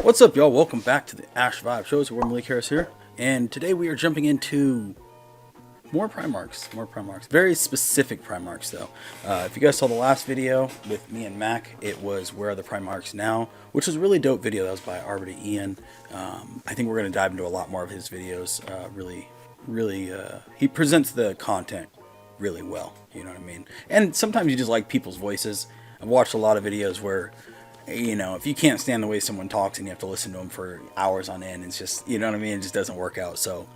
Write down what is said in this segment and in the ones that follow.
What's up, y'all? Welcome back to the Ash Vibe Show. It's Warhammer Harris here, and today we are jumping into more Primarchs. Very specific Primarchs, though. If you guys saw the last video with me and Mac, it was Where Are the Primarchs Now, which was a really dope video. That was by Arbiter Ian. I think we're going to dive into a lot more of his videos. He presents the content really well, you know what I mean? And sometimes you just like people's voices. I've watched a lot of videos where, you know, if you can't stand the way someone talks and you have to listen to them for hours on end, it's just, you know what I mean? It just doesn't work out. So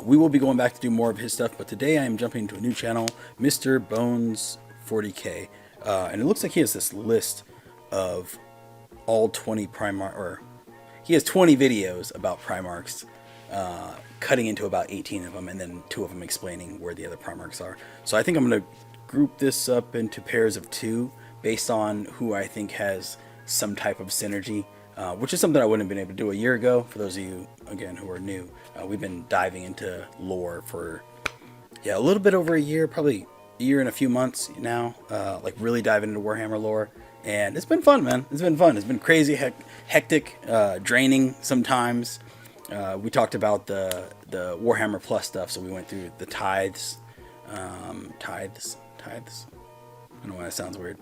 we will be going back to do more of his stuff, but today I am jumping into a new channel, Mr. Bones 40k. And it looks like he has this list of all 20 Primarch, or he has 20 videos about Primarchs, cutting into about 18 of them, and then 2 of them explaining where the other Primarchs are. So I think I'm going to group this up into pairs of 2 based on who I think has some type of synergy, which is something I wouldn't have been able to do a year ago. For those of you, again, who are new, we've been diving into lore for, a little bit over a year, probably a year and a few months now, like really diving into Warhammer lore. And it's been fun, man. It's been fun. It's been crazy, hectic, draining sometimes. We talked about the Warhammer Plus stuff, so we went through the tithes. I don't know why that sounds weird.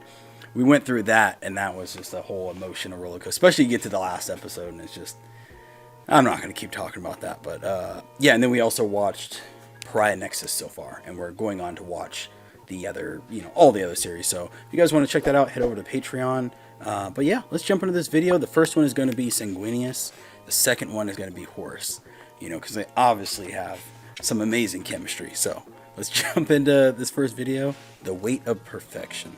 We went through that, and that was just a whole emotional roller coaster. Especially you get to the last episode, and it's just, I'm not going to keep talking about that. But yeah, and then we also watched Pariah Nexus so far, and we're going on to watch the other, all the other series. So if you guys want to check that out, head over to Patreon. But yeah, let's jump into this video. The first one is going to be Sanguinius. The second one is going to be Horus. Because they obviously have some amazing chemistry. So let's jump into this first video, The Weight of Perfection.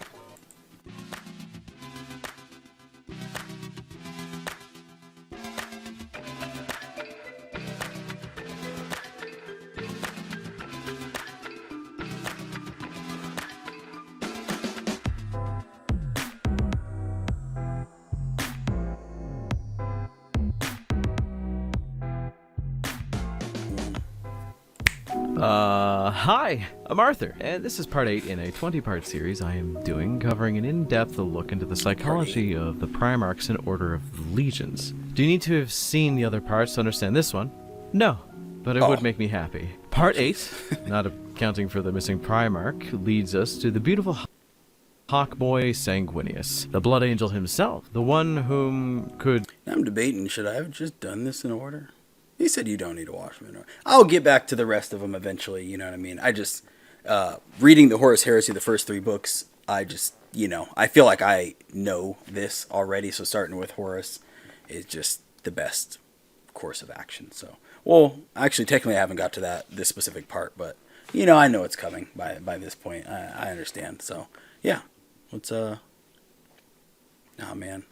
Hi, I'm Arthur, and this is part 8 in a 20-part series I am doing, covering an in-depth look into the psychology of the Primarchs and Order of Legions. Do you need to have seen the other parts to understand this one? No, but it would make me happy. Part 8, not accounting for the missing Primarch, leads us to the beautiful Hawkboy Sanguinius, the Blood Angel himself, the one whom could... I'm debating, should I have just done this in order? He said you don't need to watch them in order. I'll get back to the rest of them eventually, you know what I mean? I just, reading the Horus Heresy, the first 3 books, I just, I feel like I know this already, so starting with Horus is just the best course of action. So, well, actually, technically I haven't got to this specific part, but, I know it's coming by this point. I understand. So, yeah, let's, oh man.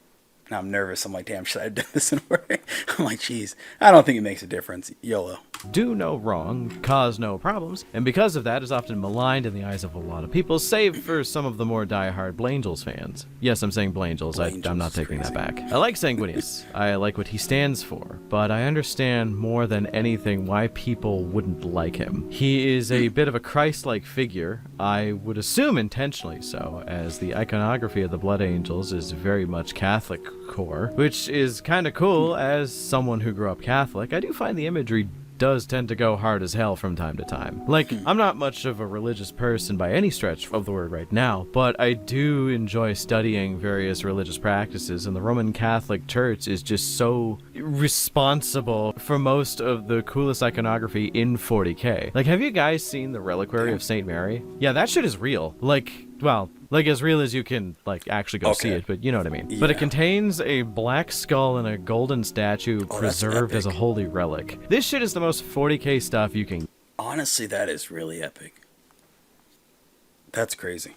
Now I'm nervous. I'm like, damn, should I have done this in order? I'm like, geez, I don't think it makes a difference. YOLO. Do no wrong, cause no problems, and because of that is often maligned in the eyes of a lot of people, save for some of the more die-hard Blangels fans. Yes, I'm saying Blangels. I'm not taking that back. I like Sanguinius. I like what he stands for, but I understand more than anything why people wouldn't like him. He is a bit of a Christ-like figure, I would assume intentionally so, as the iconography of the Blood Angels is very much Catholic core, which is kind of cool. As someone who grew up Catholic, I do find the imagery does tend to go hard as hell from time to time. Like, I'm not much of a religious person by any stretch of the word right now, but I do enjoy studying various religious practices, and the Roman Catholic Church is just so responsible for most of the coolest iconography in 40k. Like, have you guys seen the Reliquary of St. Mary? Yeah, that shit is real. Like, well, like as real as you can, like, actually go see it, but you know what I mean. Yeah. But it contains a black skull and a golden statue preserved as a holy relic. This shit is the most 40k stuff you can... Honestly, that is really epic. That's crazy.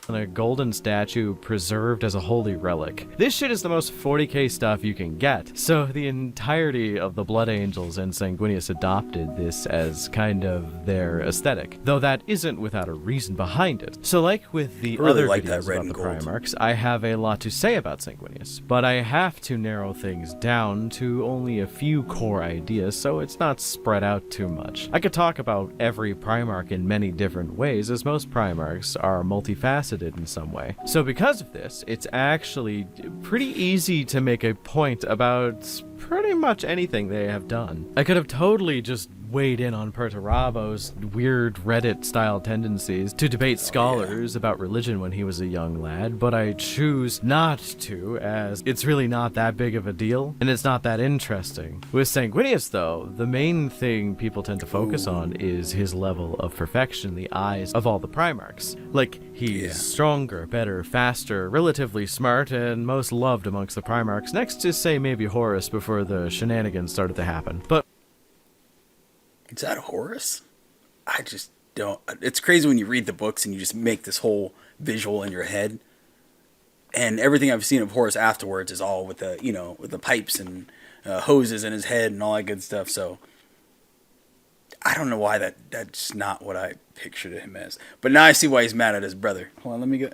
And a golden statue preserved as a holy relic. This shit is the most 40k stuff you can get. So the entirety of the Blood Angels and Sanguinius adopted this as kind of their aesthetic, though that isn't without a reason behind it. So like with the other videos about the Primarchs, I have a lot to say about Sanguinius, but I have to narrow things down to only a few core ideas so it's not spread out too much. I could talk about every Primarch in many different ways, as most Primarchs are multifaceted revisited in some way. So because of this, it's actually pretty easy to make a point about pretty much anything they have done. I could have totally just weighed in on Perturabo's weird Reddit-style tendencies to debate scholars about religion when he was a young lad, but I choose not to, as it's really not that big of a deal, and it's not that interesting. With Sanguinius, though, the main thing people tend to focus on is his level of perfection in the eyes of all the Primarchs. Like, he's stronger, better, faster, relatively smart, and most loved amongst the Primarchs, next to, say, maybe Horus before the shenanigans started to happen. But is that Horus? I just don't. It's crazy when you read the books and you just make this whole visual in your head. And everything I've seen of Horus afterwards is all with the, with the pipes and hoses in his head and all that good stuff. So I don't know why that's not what I pictured him as. But now I see why he's mad at his brother. Hold on, let me get.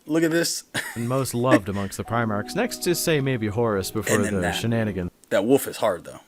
Look at this. And most loved amongst the Primarchs, next to, say, maybe Horus before the shenanigans. That wolf is hard, though.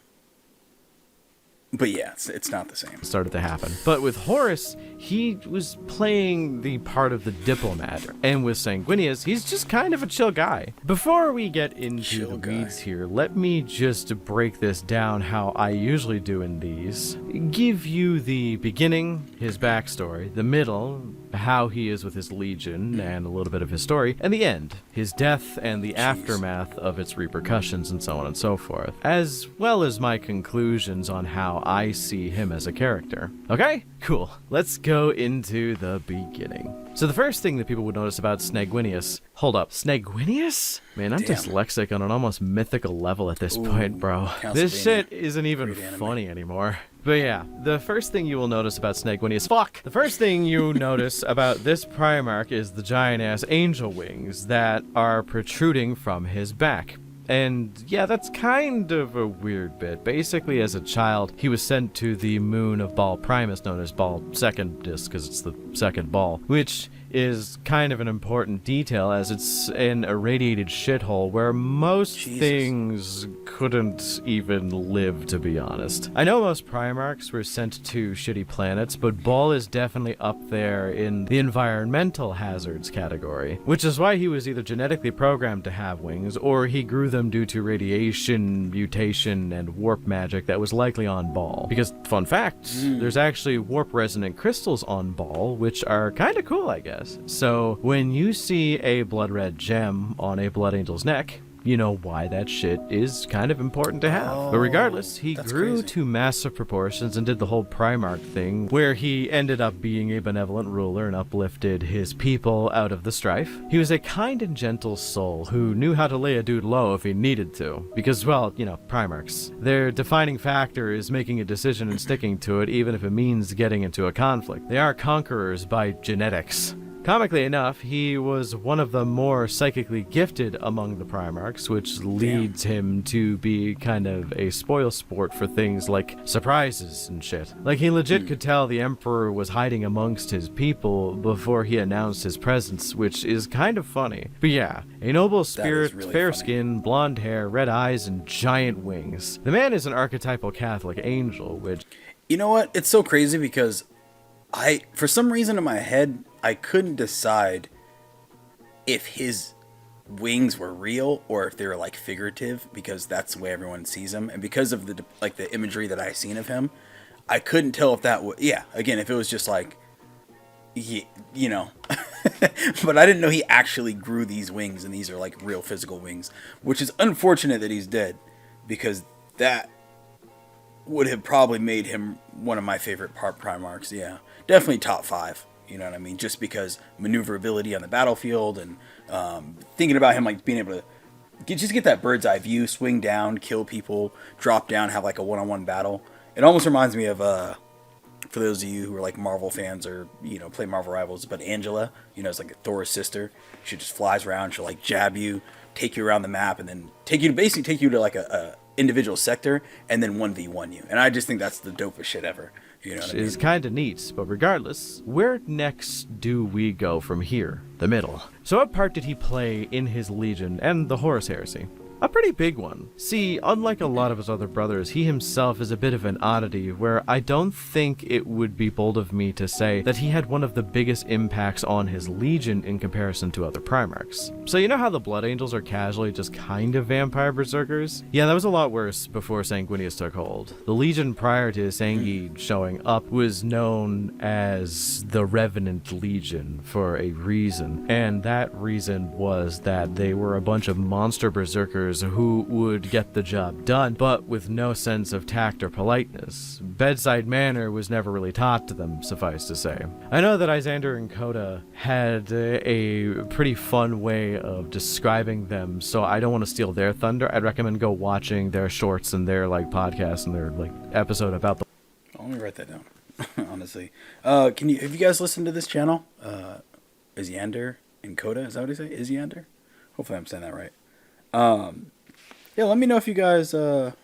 But yeah, it's not the same. Started to happen. But with Horus, he was playing the part of the diplomat. And with Sanguinius, he's just kind of a chill guy. Before we get into the weeds here, let me just break this down how I usually do in these. Give you the beginning, his backstory, the middle, how he is with his legion, and a little bit of his story, and the end, his death and the aftermath of its repercussions, and so on and so forth, as well as my conclusions on how I see him as a character. Okay? Cool. Let's go into the beginning. So the first thing that people would notice about Sanguinius... Hold up, Sanguinius? Man, I'm dyslexic on an almost mythical level at this point, bro. This shit isn't even funny anymore. But yeah, the first thing you will notice about Sanguinius... The first thing you notice about this Primarch is the giant-ass angel wings that are protruding from his back. And yeah, that's kind of a weird bit. Basically, as a child, he was sent to the moon of Baal Primus, known as Baal Secondus, because it's the second Baal, which is kind of an important detail, as it's an irradiated shithole where most things couldn't even live, to be honest. I know most Primarchs were sent to shitty planets, but Baal is definitely up there in the environmental hazards category, which is why he was either genetically programmed to have wings, or he grew them due to radiation, mutation, and warp magic that was likely on Baal. Because, fun fact, there's actually warp-resonant crystals on Baal, which are kind of cool, I guess. So, when you see a blood red gem on a blood angel's neck, you know why that shit is kind of important to have. But regardless, he grew to massive proportions and did the whole Primarch thing, where he ended up being a benevolent ruler and uplifted his people out of the strife. He was a kind and gentle soul who knew how to lay a dude low if he needed to. Because, well, Primarchs. Their defining factor is making a decision and sticking to it, even if it means getting into a conflict. They are conquerors by genetics. Comically enough, he was one of the more psychically gifted among the Primarchs, which leads him to be kind of a spoilsport for things like surprises and shit. Like, he legit could tell the Emperor was hiding amongst his people before he announced his presence, which is kind of funny. But yeah, a noble spirit, fair skin, blonde hair, red eyes, and giant wings. The man is an archetypal Catholic angel, which... You know what? It's so crazy because for some reason in my head, I couldn't decide if his wings were real or if they were like figurative, because that's the way everyone sees him, and because of the imagery that I seen of him, I couldn't tell if that was again, if it was just like but I didn't know he actually grew these wings and these are like real physical wings, which is unfortunate that he's dead, because that would have probably made him one of my favorite Primarchs. Definitely top 5. You know what I mean? Just because maneuverability on the battlefield and thinking about him like being able to get that bird's eye view, swing down, kill people, drop down, have like a one-on-one battle. It almost reminds me of, for those of you who are like Marvel fans or, play Marvel Rivals, but Angela, it's like Thor's sister. She just flies around, she'll like jab you, take you around the map, and then take you to like a individual sector, and then 1v1 you. And I just think that's the dopest shit ever. You know what I mean? Is kind of neat, but regardless, where next do we go from here? The middle. So what part did he play in his legion and the Horus heresy? A pretty big one. See, unlike a lot of his other brothers, he himself is a bit of an oddity where I don't think it would be bold of me to say that he had one of the biggest impacts on his legion in comparison to other Primarchs. So you know how the Blood Angels are casually just kind of vampire berserkers? Yeah, that was a lot worse before Sanguinius took hold. The legion prior to Sangi showing up was known as the Revenant Legion for a reason, and that reason was that they were a bunch of monster berserkers who would get the job done, but with no sense of tact or politeness. Bedside manner was never really taught to them, suffice to say. I know that Izander and Coda had a pretty fun way of describing them, so I don't want to steal their thunder. I'd recommend go watching their shorts and their podcast and their episode about the... Let me write that down. Honestly, have you guys listened to this channel? Izander and Coda, is that what he say? Izander? Hopefully I'm saying that right. Yeah, let me know if you guys can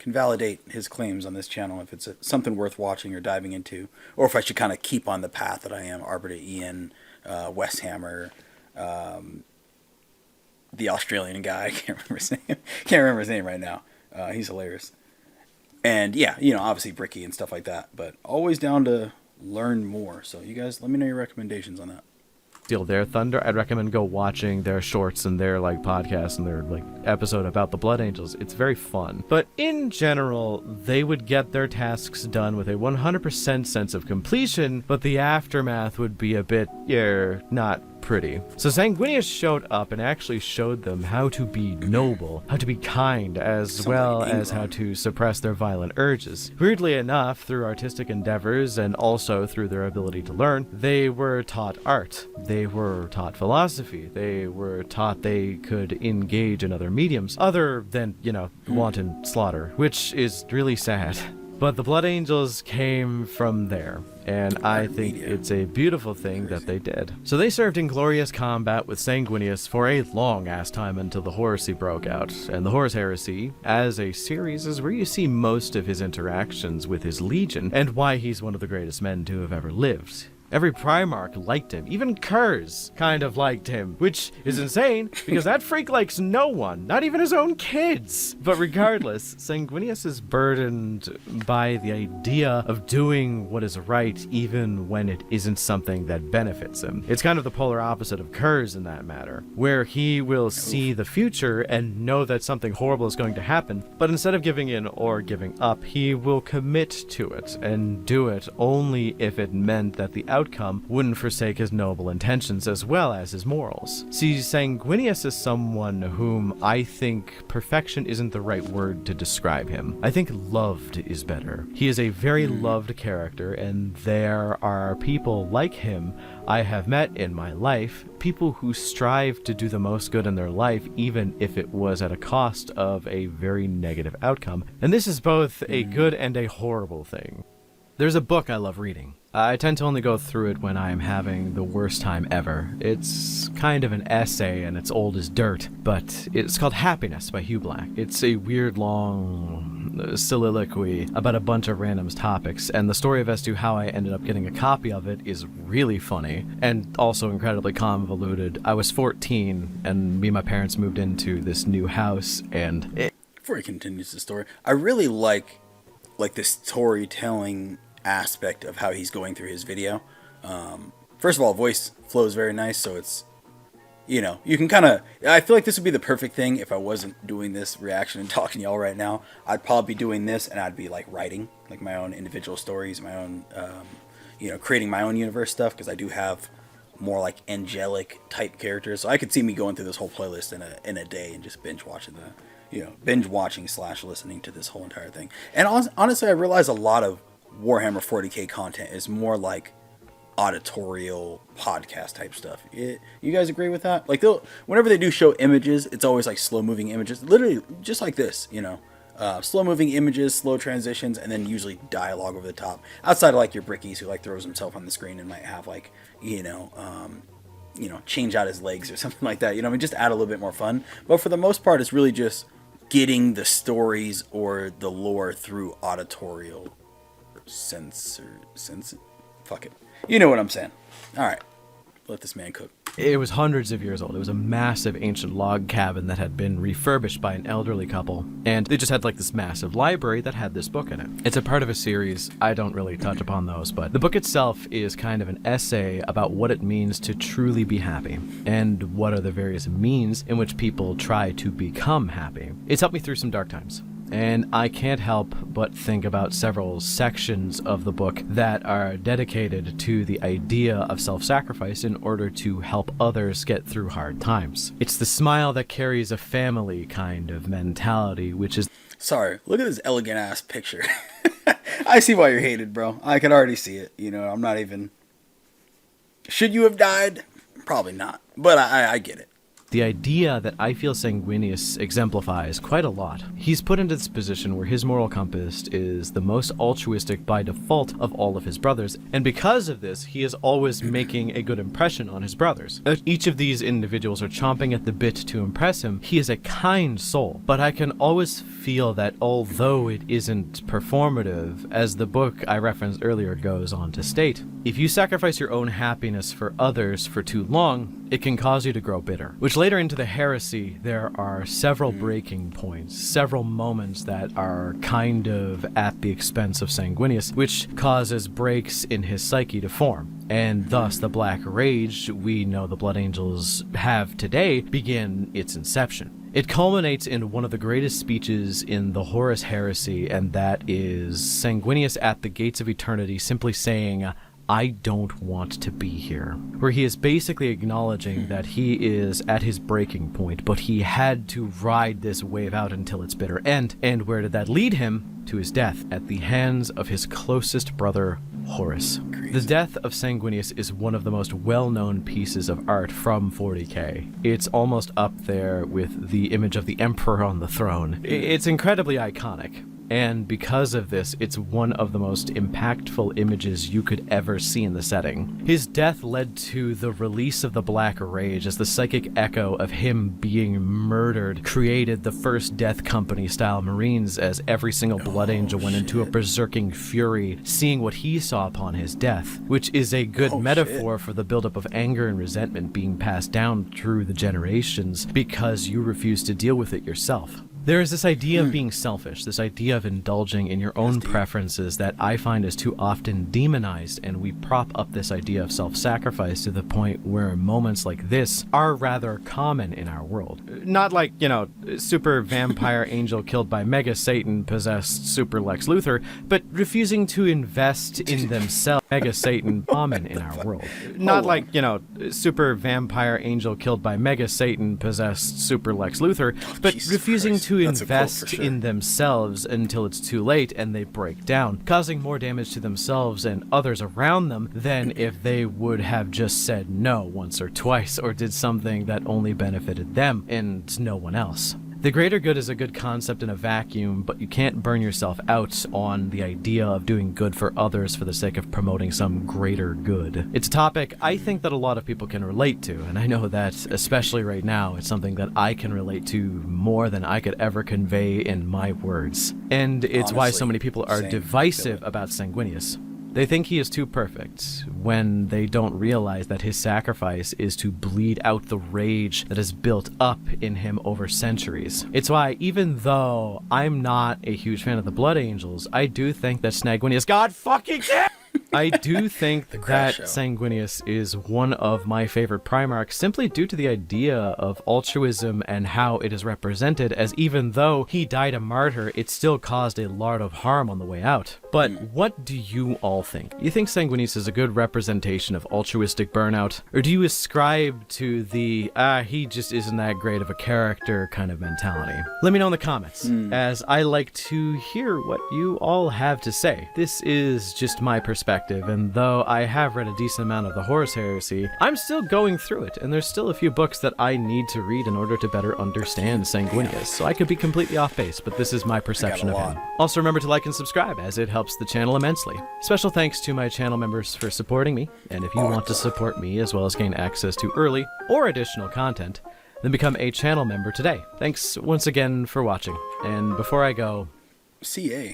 validate his claims on this channel, if it's something worth watching or diving into, or if I should kind of keep on the path that I am. Arbiter Ian, West Hammer, the Australian guy, I can't remember his name right now. He's hilarious. And yeah, obviously Bricky and stuff like that, but always down to learn more. So you guys, let me know your recommendations on that. Steal their thunder, I'd recommend go watching their shorts and their podcast and their episode about the Blood Angels. It's very fun. But in general, they would get their tasks done with a 100% sense of completion, but the aftermath would be a bit, not pretty. So Sanguinius showed up and actually showed them how to be noble, how to be kind, as well as how to suppress their violent urges. Weirdly enough, through artistic endeavors and also through their ability to learn, they were taught art. They were taught philosophy. They were taught they could engage in other mediums other than, wanton slaughter, which is really sad. But the Blood Angels came from there, and I think it's a beautiful thing that they did. So they served in glorious combat with Sanguinius for a long-ass time until the Horusy broke out, and the Horus Heresy, as a series, is where you see most of his interactions with his legion, and why he's one of the greatest men to have ever lived. Every Primarch liked him. Even Kurz kind of liked him, which is insane because that freak likes no one, not even his own kids. But regardless, Sanguinius is burdened by the idea of doing what is right even when it isn't something that benefits him. It's kind of the polar opposite of Kurz in that matter, where he will see the future and know that something horrible is going to happen, but instead of giving in or giving up, he will commit to it and do it only if it meant that the outcome wouldn't forsake his noble intentions as well as his morals. See, Sanguinius is someone whom I think perfection isn't the right word to describe him. I think loved is better. He is a very loved character, and there are people like him I have met in my life, people who strive to do the most good in their life even if it was at a cost of a very negative outcome. And this is both a good and a horrible thing. There's a book I love reading. I tend to only go through it when I'm having the worst time ever. It's kind of an essay and it's old as dirt, but it's called Happiness by Hugh Black. It's a weird long soliloquy about a bunch of random topics, and the story as to how I ended up getting a copy of it is really funny and also incredibly convoluted. I was 14 and me and my parents moved into this new house, and before he continues the story, I really like the storytelling aspect of how he's going through his video. First of all, voice flows very nice, so it's, you can kind of, I feel like this would be the perfect thing if I wasn't doing this reaction and talking to y'all right now. I'd probably be doing this and I'd be writing my own individual stories, my own, creating my own universe stuff, because I do have more angelic type characters. So I could see me going through this whole playlist in a day and just binge watching / listening to this whole entire thing. And honestly, I realize a lot of Warhammer 40k content is more auditorial podcast type stuff. You guys agree with that? Whenever they do show images, it's always slow moving images, literally just like this, slow moving images, slow transitions, and then usually dialogue over the top. Outside of your Brickies who throws himself on the screen and might have change out his legs or something like that. Just add a little bit more fun. But for the most part, it's really just getting the stories or the lore through auditorial sense. Fuck it. You know what I'm saying. All right. Let this man cook. It was hundreds of years old. It was a massive ancient log cabin that had been refurbished by an elderly couple, and they just had like this massive library that had this book in it. It's a part of a series. I don't really touch upon those, but the book itself is kind of an essay about what it means to truly be happy, and what are the various means in which people try to become happy. It's helped me through some dark times. And I can't help but think about several sections of the book that are dedicated to the idea of self-sacrifice in order to help others get through hard times. It's the smile that carries a family kind of mentality, which is... Sorry, look at this elegant-ass picture. I see why you're hated, bro. I can already see it. You know, I'm not even... Should you have died? Probably not. But I get it. The idea that I feel Sanguinius exemplifies quite a lot. He's put into this position where his moral compass is the most altruistic by default of all of his brothers, and because of this, he is always making a good impression on his brothers. Each of these individuals are chomping at the bit to impress him. He is a kind soul, but I can always feel that although it isn't performative, as the book I referenced earlier goes on to state, if you sacrifice your own happiness for others for too long, it can cause you to grow bitter. Which later into the heresy, there are several breaking points, several moments that are kind of at the expense of Sanguinius, which causes breaks in his psyche to form. And thus the Black Rage we know the Blood Angels have today begin its inception. It culminates in one of the greatest speeches in the Horus heresy, and that is Sanguinius at the gates of eternity simply saying, "I don't want to be here," where he is basically acknowledging that he is at his breaking point, but he had to ride this wave out until its bitter end. And where did that lead him? To his death at the hands of his closest brother, Horus. The death of Sanguinius is one of the most well-known pieces of art from 40k. It's almost up there with the image of the Emperor on the throne. It's incredibly iconic. And because of this, it's one of the most impactful images you could ever see in the setting. His death led to the release of the Black Rage, as the psychic echo of him being murdered created the first Death Company-style Marines, as every single Blood Angel went into a berserking fury, seeing what he saw upon his death, which is a good metaphor for the buildup of anger and resentment being passed down through the generations because you refuse to deal with it yourself. There is this idea of being selfish, this idea of indulging in your own preferences that I find is too often demonized, and we prop up this idea of self-sacrifice to the point where moments like this are rather common in our world. Not like, super vampire angel killed by Mega Satan possessed super Lex Luthor, but refusing to invest in themselves. Mega Satan common in our world. Not like, super vampire angel killed by Mega Satan possessed super Lex Luthor, but refusing to invest in themselves until it's too late and they break down, causing more damage to themselves and others around them than if they would have just said no once or twice or did something that only benefited them and no one else. The greater good is a good concept in a vacuum, but you can't burn yourself out on the idea of doing good for others for the sake of promoting some greater good. It's a topic I think that a lot of people can relate to, and I know that, especially right now, it's something that I can relate to more than I could ever convey in my words. And it's honestly why so many people are divisive about Sanguinius. They think he is too perfect, when they don't realize that his sacrifice is to bleed out the rage that is built up in him over centuries. It's why, even though I'm not a huge fan of the Blood Angels, I do think that Sanguinius, God fucking damn! I do think that Sanguinius is one of my favorite Primarchs simply due to the idea of altruism and how it is represented, as even though he died a martyr, it still caused a lot of harm on the way out. But what do you all think? You think Sanguinius is a good representation of altruistic burnout? Or do you ascribe to the, he just isn't that great of a character kind of mentality? Let me know in the comments, as I like to hear what you all have to say. This is just my perspective, and though I have read a decent amount of the Horus Heresy, I'm still going through it, and there's still a few books that I need to read in order to better understand Sanguinius, so I could be completely off base, but this is my perception of him. Also remember to like and subscribe, as it helps the channel immensely. Special thanks to my channel members for supporting me, and if you want to support me as well as gain access to early or additional content, then become a channel member today. Thanks once again for watching, and before I go,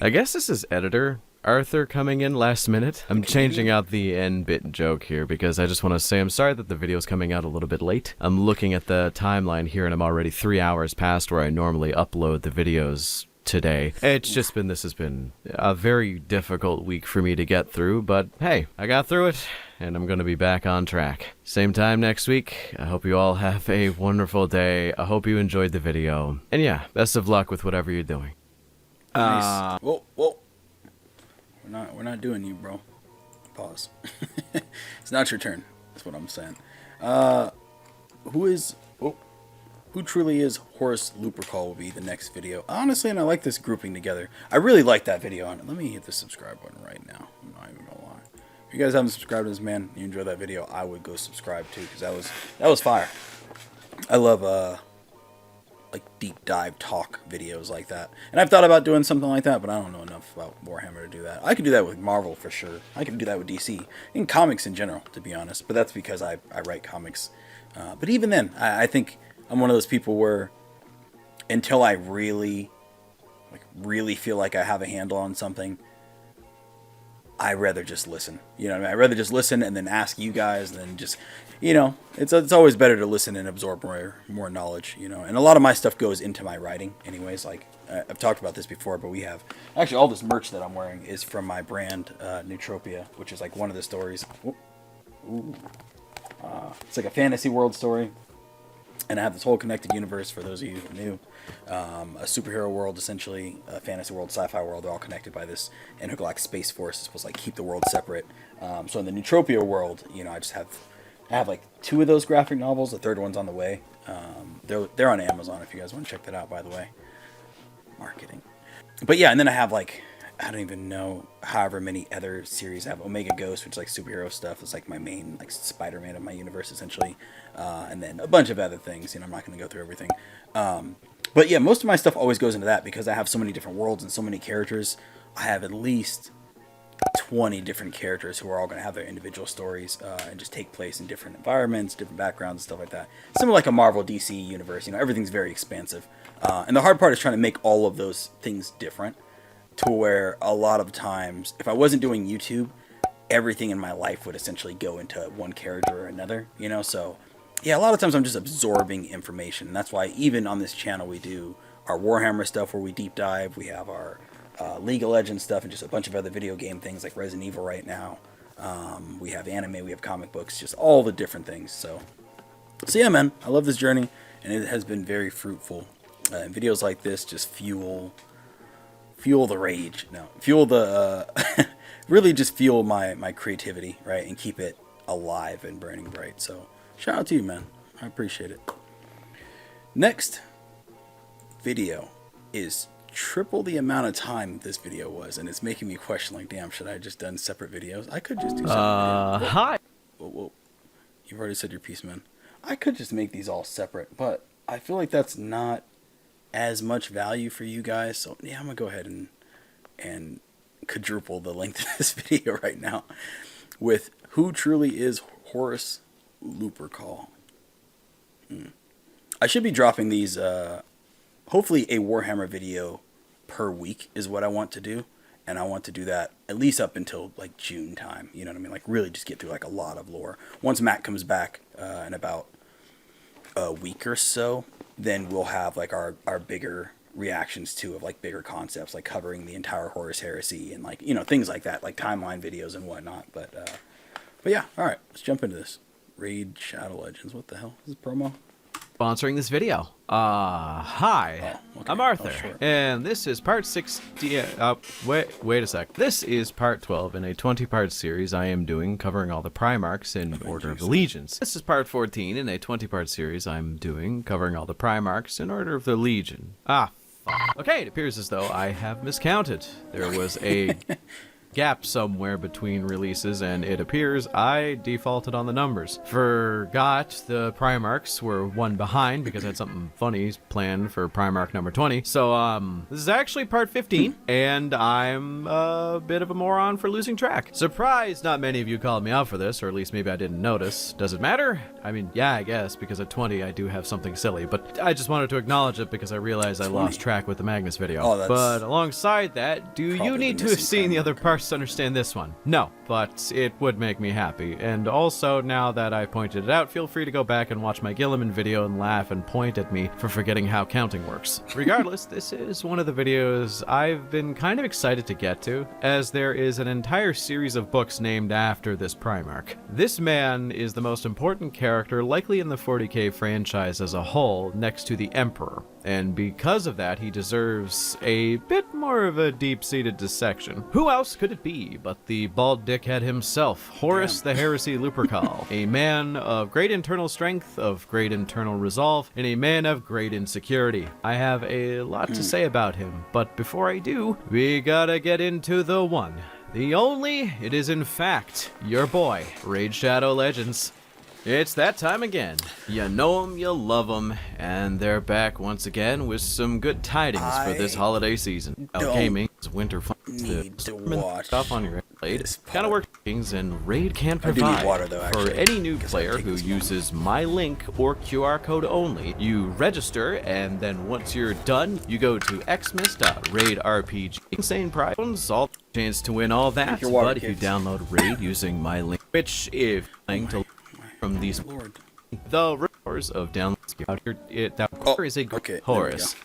I guess this is editor. Arthur coming in last minute. I'm changing out the end-bit joke here because I just want to say I'm sorry that the video's coming out a little bit late. I'm looking at the timeline here and I'm already 3 hours past where I normally upload the videos today. This has been a very difficult week for me to get through, but hey, I got through it and I'm going to be back on track. Same time next week. I hope you all have a wonderful day. I hope you enjoyed the video. And yeah, best of luck with whatever you're doing. Nice. Whoa. We're not doing you, bro. Pause. It's not your turn. That's what I'm saying. Who truly is Horus Lupercal will be the next video. Honestly, and I like this grouping together. I really like that video on it. Let me hit the subscribe button right now. I'm not even gonna lie. If you guys haven't subscribed to this man, you enjoy that video, I would go subscribe too, because that was fire. I love like deep dive talk videos like that. And I've thought about doing something like that, but I don't know enough about Warhammer to do that. I could do that with Marvel for sure. I could do that with DC. In comics in general, to be honest. But that's because I write comics. But even then, I think I'm one of those people where until I really feel like I have a handle on something, I'd rather just listen. You know what I mean? I'd rather just listen and then ask you guys and then just, it's always better to listen and absorb more knowledge, And a lot of my stuff goes into my writing anyways. Like, I've talked about this before, but we have... Actually, all this merch that I'm wearing is from my brand, Neutropia, which is like one of the stories. It's like a fantasy world story. And I have this whole connected universe, for those of you who are new. A superhero world, essentially, a fantasy world, sci-fi world. They're all connected by this intergalactic space force. It's supposed to keep the world separate. So in the Neutropia world, I have like 2 of those graphic novels. The third one's on the way. They're on Amazon if you guys want to check that out, by the way. Marketing. But yeah, and then I have like, I don't even know however many other series. I have Omega Ghost, which is like superhero stuff. It's like my main like Spider-Man of my universe, essentially. And then a bunch of other things. I'm not going to go through everything. But yeah, most of my stuff always goes into that because I have so many different worlds and so many characters. I have at least 20 different characters who are all going to have their individual stories and just take place in different environments, different backgrounds, and stuff like that. Similar like a Marvel DC universe. Everything's very expansive. And the hard part is trying to make all of those things different. To where a lot of times, if I wasn't doing YouTube, everything in my life would essentially go into one character or another, So, yeah, a lot of times I'm just absorbing information. And that's why even on this channel we do our Warhammer stuff where we deep dive. We have our League of Legends stuff and just a bunch of other video game things like Resident Evil right now. We have anime, we have comic books, just all the different things. So yeah, man, I love this journey, and it has been very fruitful. Videos like this just fuel the rage. No, fuel the really just fuel my creativity, right, and keep it alive and burning bright. So shout out to you, man. I appreciate it. Next video is triple the amount of time this video was, and it's making me question, like, damn, should I have just done separate videos? I could just do separate videos. Hi. Whoa. You've already said your piece, man. I could just make these all separate, but I feel like that's not as much value for you guys. So yeah, I'm gonna go ahead and quadruple the length of this video right now with who truly is Horus Lupercal. I should be dropping these hopefully a Warhammer video per week is what I want to do, and I want to do that at least up until like June time, you know what I mean, like really just get through like a lot of lore. Once Matt comes back in about a week or so, then we'll have like our bigger reactions to of like bigger concepts, like covering the entire Horus Heresy and like, things like that, like timeline videos and whatnot. But yeah, all right, let's jump into this. Raid Shadow Legends. What the hell is this promo? Sponsoring this video. Hi. Oh, okay. I'm Arthur, sure. and this is part 60. Wait a sec. This is part 12 in a 20-part series I am doing covering all the Primarchs in Order of the Legions. This is part 14 in a 20-part series I'm doing covering all the Primarchs in Order of the Legion. Okay, it appears as though I have miscounted. There was a gap somewhere between releases, and it appears I defaulted on the numbers. Forgot the Primarchs were one behind because I had something funny planned for Primarch number 20. So, this is actually part 15, and I'm a bit of a moron for losing track. Surprised not many of you called me out for this, or at least maybe I didn't notice. Does it matter? I mean, yeah, I guess, because at 20 I do have something silly, but I just wanted to acknowledge it because I realized I lost track with the Magnus video. Oh, but alongside that, do you need to have seen the other parts to understand this one? No, but it would make me happy. And also, now that I pointed it out, feel free to go back and watch my Gilliman video and laugh and point at me for forgetting how counting works. Regardless, this is one of the videos I've been kind of excited to get to, as there is an entire series of books named after this Primarch. This man is the most important character likely in the 40k franchise as a whole, next to the Emperor. And because of that, he deserves a bit more of a deep-seated dissection. Who else could it be but the bald dickhead himself, Horus the Heresy Lupercal, a man of great internal strength, of great internal resolve, and a man of great insecurity. I have a lot to say about him, but before I do, we gotta get into the one, the only, it is in fact, your boy, Raid Shadow Legends. It's that time again. You know 'em, you love 'em, and they're back once again with some good tidings for this holiday season. Gaming, winter fun, need to watch stuff on your plate, kind of work things, and Raid can I do provide need water, though, for actually, any new 'cause I player take who this uses my link or QR code only. You register, and then once you're done, you go to xmas.raidrpg. Insane prize, all chance to win all that. your water, But if you kids. download Raid using my link, which if link to from these Lord. the roars of downloads out here, that is a good okay, there we Horus.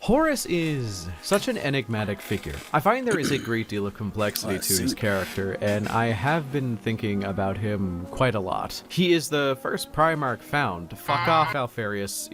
Horus is such an enigmatic figure. I find there is a great deal of complexity to his character, and I have been thinking about him quite a lot. He is the first Primarch found. Fuck off, Alfarius.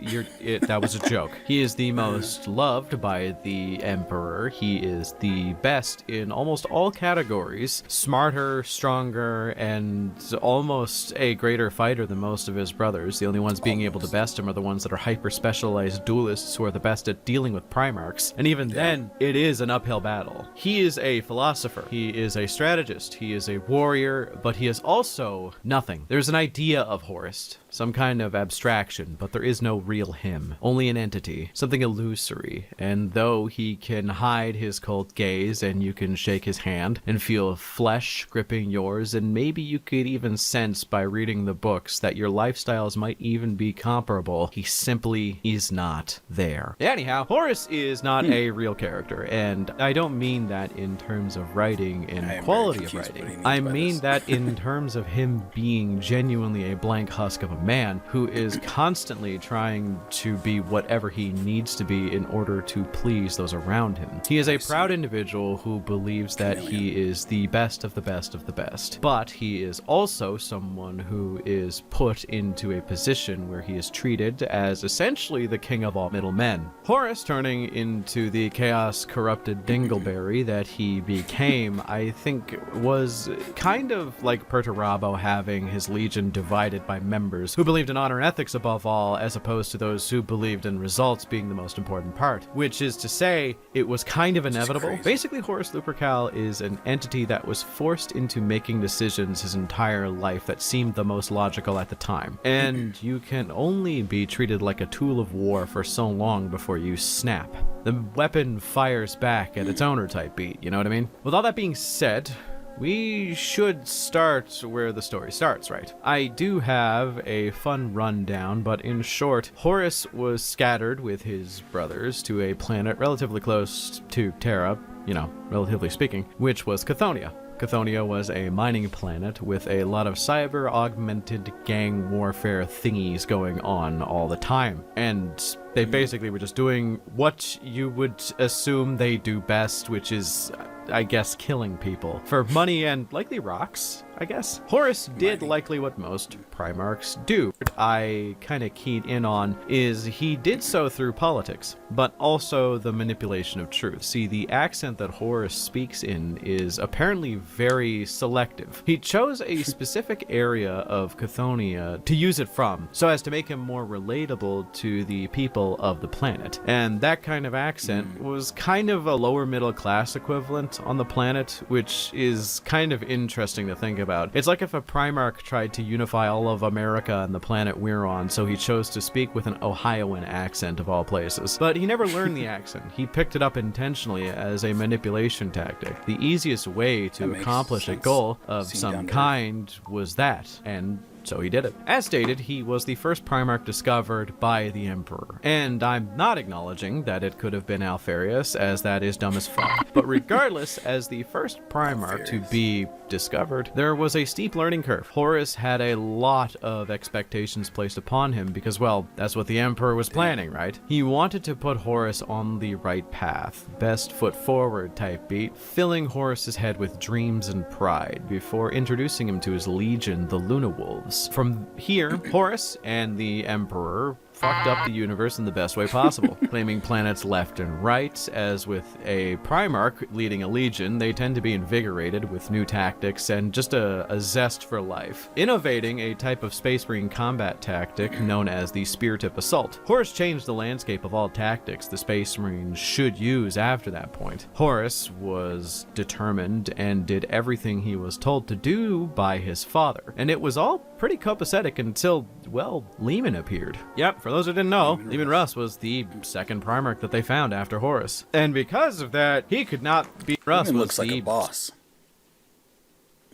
That was a joke. He is the most loved by the Emperor. He is the best in almost all categories. Smarter, stronger, and almost a greater fighter than most of his brothers. The only ones being able to best him are the ones that are hyper-specialized duelists who are the best at dealing with Primarchs, and even then, it is an uphill battle. He is a philosopher, he is a strategist, he is a warrior, but he is also nothing. There's an idea of Horus, some kind of abstraction, but there is no real him, only an entity, something illusory, and though he can hide his cold gaze, and you can shake his hand, and feel flesh gripping yours, and maybe you could even sense by reading the books that your lifestyles might even be comparable, he simply is not there. Anyhow, Horus is not a real character, and I don't mean that in terms of writing and quality of writing. I mean that in terms of him being genuinely a blank husk of a man who is constantly trying to be whatever he needs to be in order to please those around him. He is a proud individual who believes that he is the best of the best of the best, but he is also someone who is put into a position where he is treated as essentially the king of all middlemen. Horus turning into the chaos corrupted dingleberry that he became, I think was kind of like Perturabo having his legion divided by members who believed in honor and ethics above all, as opposed to those who believed in results being the most important part, which is to say, it was kind of inevitable. Basically, Horus Lupercal is an entity that was forced into making decisions his entire life that seemed the most logical at the time, and you can only be treated like a tool of war for so long before you snap. The weapon fires back at its owner type beat, you know what I mean? With all that being said, we should start where the story starts, right? I do have a fun rundown, but in short, Horus was scattered with his brothers to a planet relatively close to Terra, you know, relatively speaking, which was Chthoniya. Chthoniya was a mining planet with a lot of cyber-augmented gang warfare thingies going on all the time. And they basically were just doing what you would assume they do best, which is, I guess, killing people. For money and likely rocks. I guess. Horus did likely what most Primarchs do. What I kind of keyed in on is he did so through politics, but also the manipulation of truth. See, the accent that Horus speaks in is apparently very selective. He chose a specific area of Chthonia to use it from, so as to make him more relatable to the people of the planet. And that kind of accent was kind of a lower middle class equivalent on the planet, which is kind of interesting to think about. It's like if a Primarch tried to unify all of America and the planet we're on, so he chose to speak with an Ohioan accent of all places. But he never learned the accent. He picked it up intentionally as a manipulation tactic. The easiest way to accomplish a goal of some kind was that, and so he did it. As stated, he was the first Primarch discovered by the Emperor. And I'm not acknowledging that it could have been Alfarius, as that is dumb as fuck. But regardless, as the first Primarch to be discovered, there was a steep learning curve. Horus had a lot of expectations placed upon him because, well, that's what the Emperor was planning, right? He wanted to put Horus on the right path, best foot forward type beat, filling Horus's head with dreams and pride before introducing him to his legion, the Luna Wolves. From here, Horus and the Emperor fucked up the universe in the best way possible, claiming planets left and right. As with a Primarch leading a legion, they tend to be invigorated with new tactics and just a zest for life, innovating a type of Space Marine combat tactic known as the Spear Tip Assault. Horus changed the landscape of all tactics the Space Marines should use after that point. Horus was determined and did everything he was told to do by his father, and it was all pretty copacetic until, well, Leman appeared. Yep, for those who didn't know, Leman Russ was the second Primarch that they found after Horus. And because of that, he could not be Russ. Leman looks like a boss.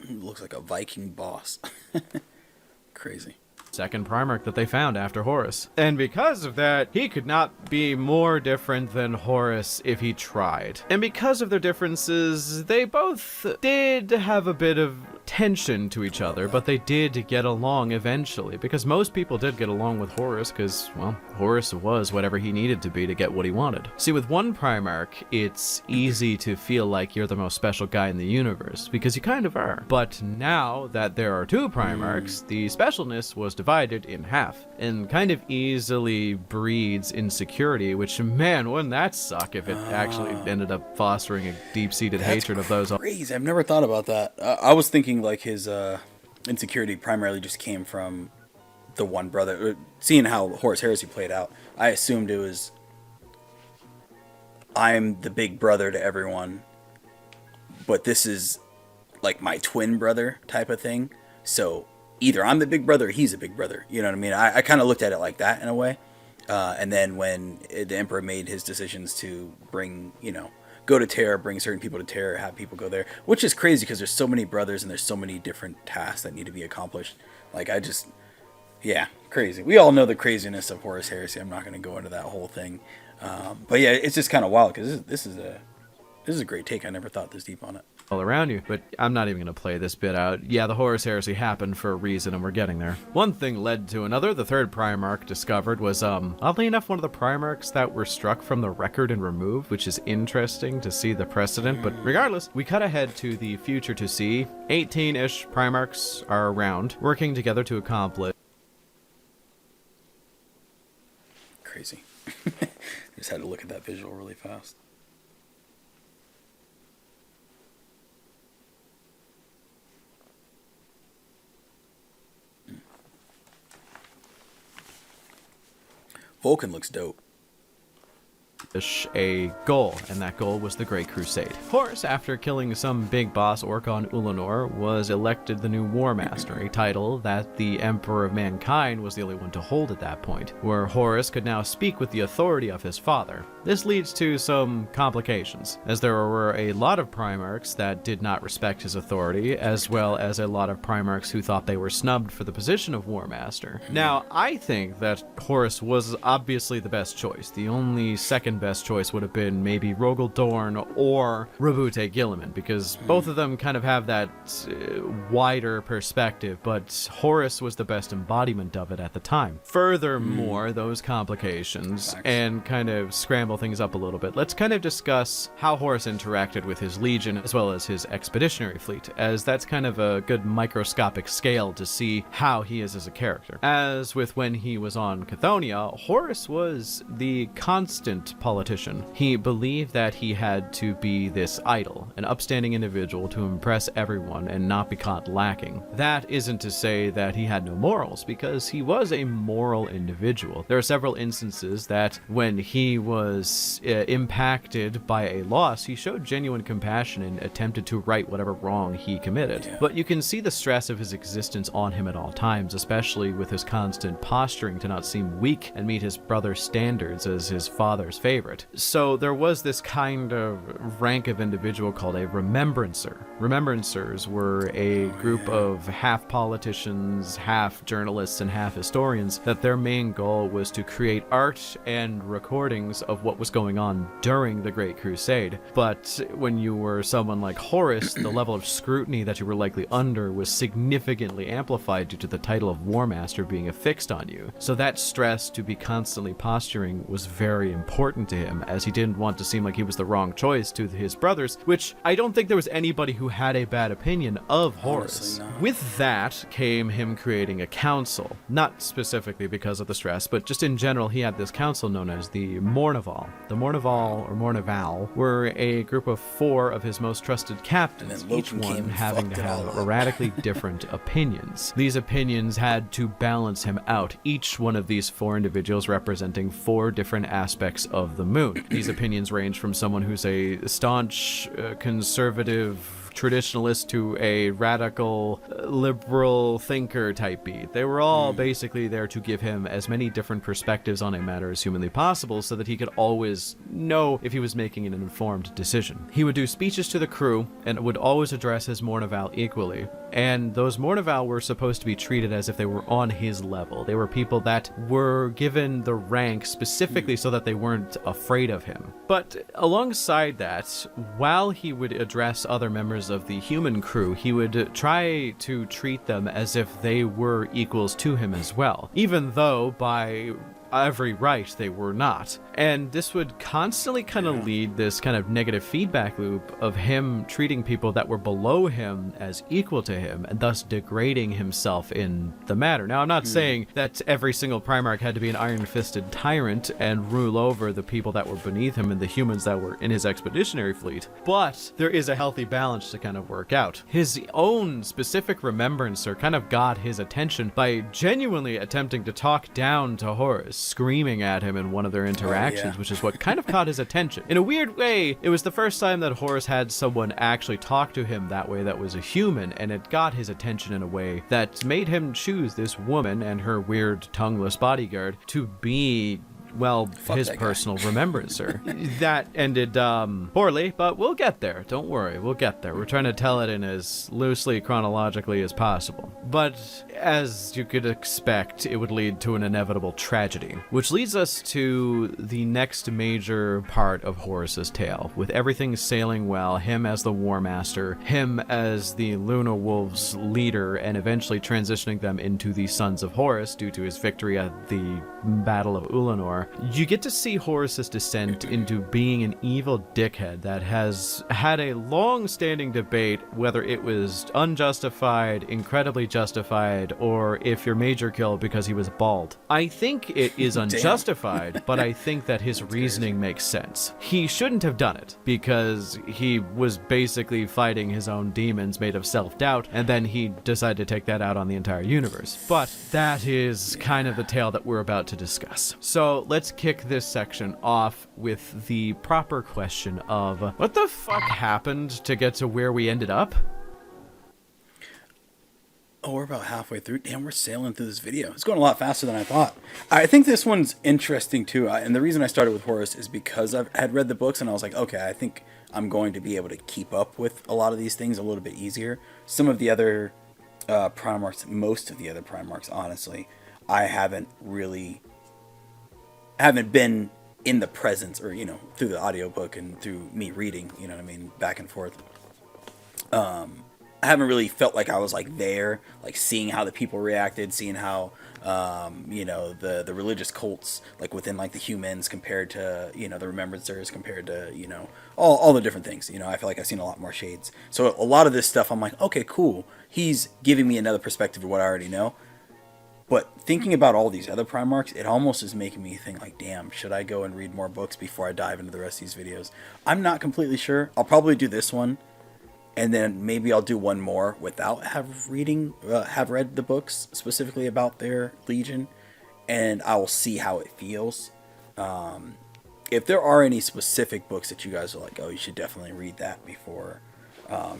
He looks like a Viking boss. Crazy. Second Primarch that they found after Horus. And because of that, he could not be more different than Horus if he tried. And because of their differences, they both did have a bit of tension to each other, but they did get along eventually, because most people did get along with Horus because, well, Horus was whatever he needed to be to get what he wanted. See, with one Primarch, it's easy to feel like you're the most special guy in the universe, because you kind of are. But now that there are two Primarchs, the specialness was divided in half, and kind of easily breeds insecurity, which, man, wouldn't that suck if it actually ended up fostering a deep-seated hatred of those. Crazy. I've never thought about that. I was thinking like his insecurity primarily just came from the one brother. Seeing how Horus Heresy played out, I assumed it was, I'm the big brother to everyone, but this is like my twin brother type of thing. So either I'm the big brother or he's a big brother. You know what I mean? I kind of looked at it like that in a way. And then when the Emperor made his decisions to bring, go to Terra, bring certain people to Terra, have people go there, which is crazy because there's so many brothers and there's so many different tasks that need to be accomplished. Like, crazy. We all know the craziness of Horus Heresy. I'm not going to go into that whole thing. But yeah, it's just kind of wild because this is a great take. I never thought this deep on it. All around you, but I'm not even going to play this bit out. Yeah, the Horus Heresy happened for a reason, and we're getting there. One thing led to another. The third Primarch discovered was, oddly enough, one of the Primarchs that were struck from the record and removed, which is interesting to see the precedent. But regardless, we cut ahead to the future to see 18-ish Primarchs are around, working together to accomplish. Crazy. I just had to look at that visual really fast. Vulcan looks dope. A goal, and that goal was the Great Crusade. Horus, after killing some big boss orc on Ulanor, was elected the new War Master, a title that the Emperor of Mankind was the only one to hold at that point, where Horus could now speak with the authority of his father. This leads to some complications, as there were a lot of Primarchs that did not respect his authority, as well as a lot of Primarchs who thought they were snubbed for the position of War Master. Now, I think that Horus was obviously the best choice, the only second second best choice would have been maybe Rogel Dorn or Rabute Gilliman, because both of them kind of have that wider perspective, but Horus was the best embodiment of it at the time. Furthermore, those complications, and kind of scramble things up a little bit, let's kind of discuss how Horus interacted with his legion as well as his expeditionary fleet, as that's kind of a good microscopic scale to see how he is as a character. As with when he was on Chthonia, Horus was the constant politician. He believed that he had to be this idol, an upstanding individual to impress everyone and not be caught lacking. That isn't to say that he had no morals, because he was a moral individual. There are several instances that when he was impacted by a loss, he showed genuine compassion and attempted to right whatever wrong he committed. Yeah. But you can see the stress of his existence on him at all times, especially with his constant posturing to not seem weak and meet his brother's standards as his father's favorite. So there was this kind of rank of individual called a remembrancer. Remembrancers were a group of half politicians, half journalists, and half historians that their main goal was to create art and recordings of what was going on during the Great Crusade. But when you were someone like Horus, the level of scrutiny that you were likely under was significantly amplified due to the title of War Master being affixed on you. So that stress to be constantly posturing was very important to him, as he didn't want to seem like he was the wrong choice to his brothers, which I don't think there was anybody who had a bad opinion of Horus. With that came him creating a council, not specifically because of the stress, but just in general, he had this council known as the Mournival. The Mournival, or Mournival, were a group of 4 of his most trusted captains, each one having to have radically different opinions. These opinions had to balance him out, each one of these 4 individuals representing 4 different aspects of the moon. These opinions range from someone who's a staunch conservative traditionalist to a radical liberal thinker type beat. They were all basically there to give him as many different perspectives on a matter as humanly possible so that he could always know if he was making an informed decision. He would do speeches to the crew and would always address his Mournival equally. And those Mournival were supposed to be treated as if they were on his level. They were people that were given the rank specifically so that they weren't afraid of him. But alongside that, while he would address other members of the human crew, he would try to treat them as if they were equals to him as well, even though by every right they were not. And this would constantly kind of lead this kind of negative feedback loop of him treating people that were below him as equal to him, and thus degrading himself in the matter. Now, I'm not saying that every single Primarch had to be an iron-fisted tyrant and rule over the people that were beneath him and the humans that were in his expeditionary fleet, but there is a healthy balance to kind of work out. His own specific remembrancer kind of got his attention by genuinely attempting to talk down to Horus, screaming at him in one of their interactions, which is what kind of caught his attention. In a weird way, it was the first time that Horus had someone actually talk to him that way that was a human, and it got his attention in a way that made him choose this woman and her weird tongueless bodyguard to be, well, his personal remembrancer. That ended poorly, but we'll get there. Don't worry, we'll get there. We're trying to tell it in as loosely chronologically as possible. But as you could expect, it would lead to an inevitable tragedy, which leads us to the next major part of Horus's tale. With everything sailing well, him as the War Master, him as the Luna Wolves' leader, and eventually transitioning them into the Sons of Horus due to his victory at the Battle of Ulanor, you get to see Horus's descent into being an evil dickhead that has had a long-standing debate whether it was unjustified, incredibly justified, or if your major killed because he was bald. I think it is unjustified, but I think that his reasoning makes sense. He shouldn't have done it because he was basically fighting his own demons made of self-doubt, and then he decided to take that out on the entire universe. But that is kind of the tale that we're about to discuss. So let's kick this section off with the proper question of what the fuck happened to get to where we ended up? Oh, we're about halfway through. Damn, we're sailing through this video. It's going a lot faster than I thought. I think this one's interesting too. And the reason I started with Horus is because I had read the books and I was like, okay, I think I'm going to be able to keep up with a lot of these things a little bit easier. Some of the other Primarchs, most of the other Primarchs, honestly, I haven't been in the presence, or, you know, through the audiobook and through me reading, you know what I mean, back and forth. I haven't really felt like I was like there, like seeing how the people reacted, seeing how, you know, the religious cults, like within like the humans compared to, you know, the remembrancers compared to, you know, all the different things. You know, I feel like I've seen a lot more shades. So a lot of this stuff, I'm like, okay, cool. He's giving me another perspective of what I already know. But thinking about all these other Primarchs, it almost is making me think like, damn, should I go and read more books before I dive into the rest of these videos? I'm not completely sure. I'll probably do this one, and then maybe I'll do one more without have read the books specifically about their Legion, and I will see how it feels. If there are any specific books that you guys are like, oh, you should definitely read that before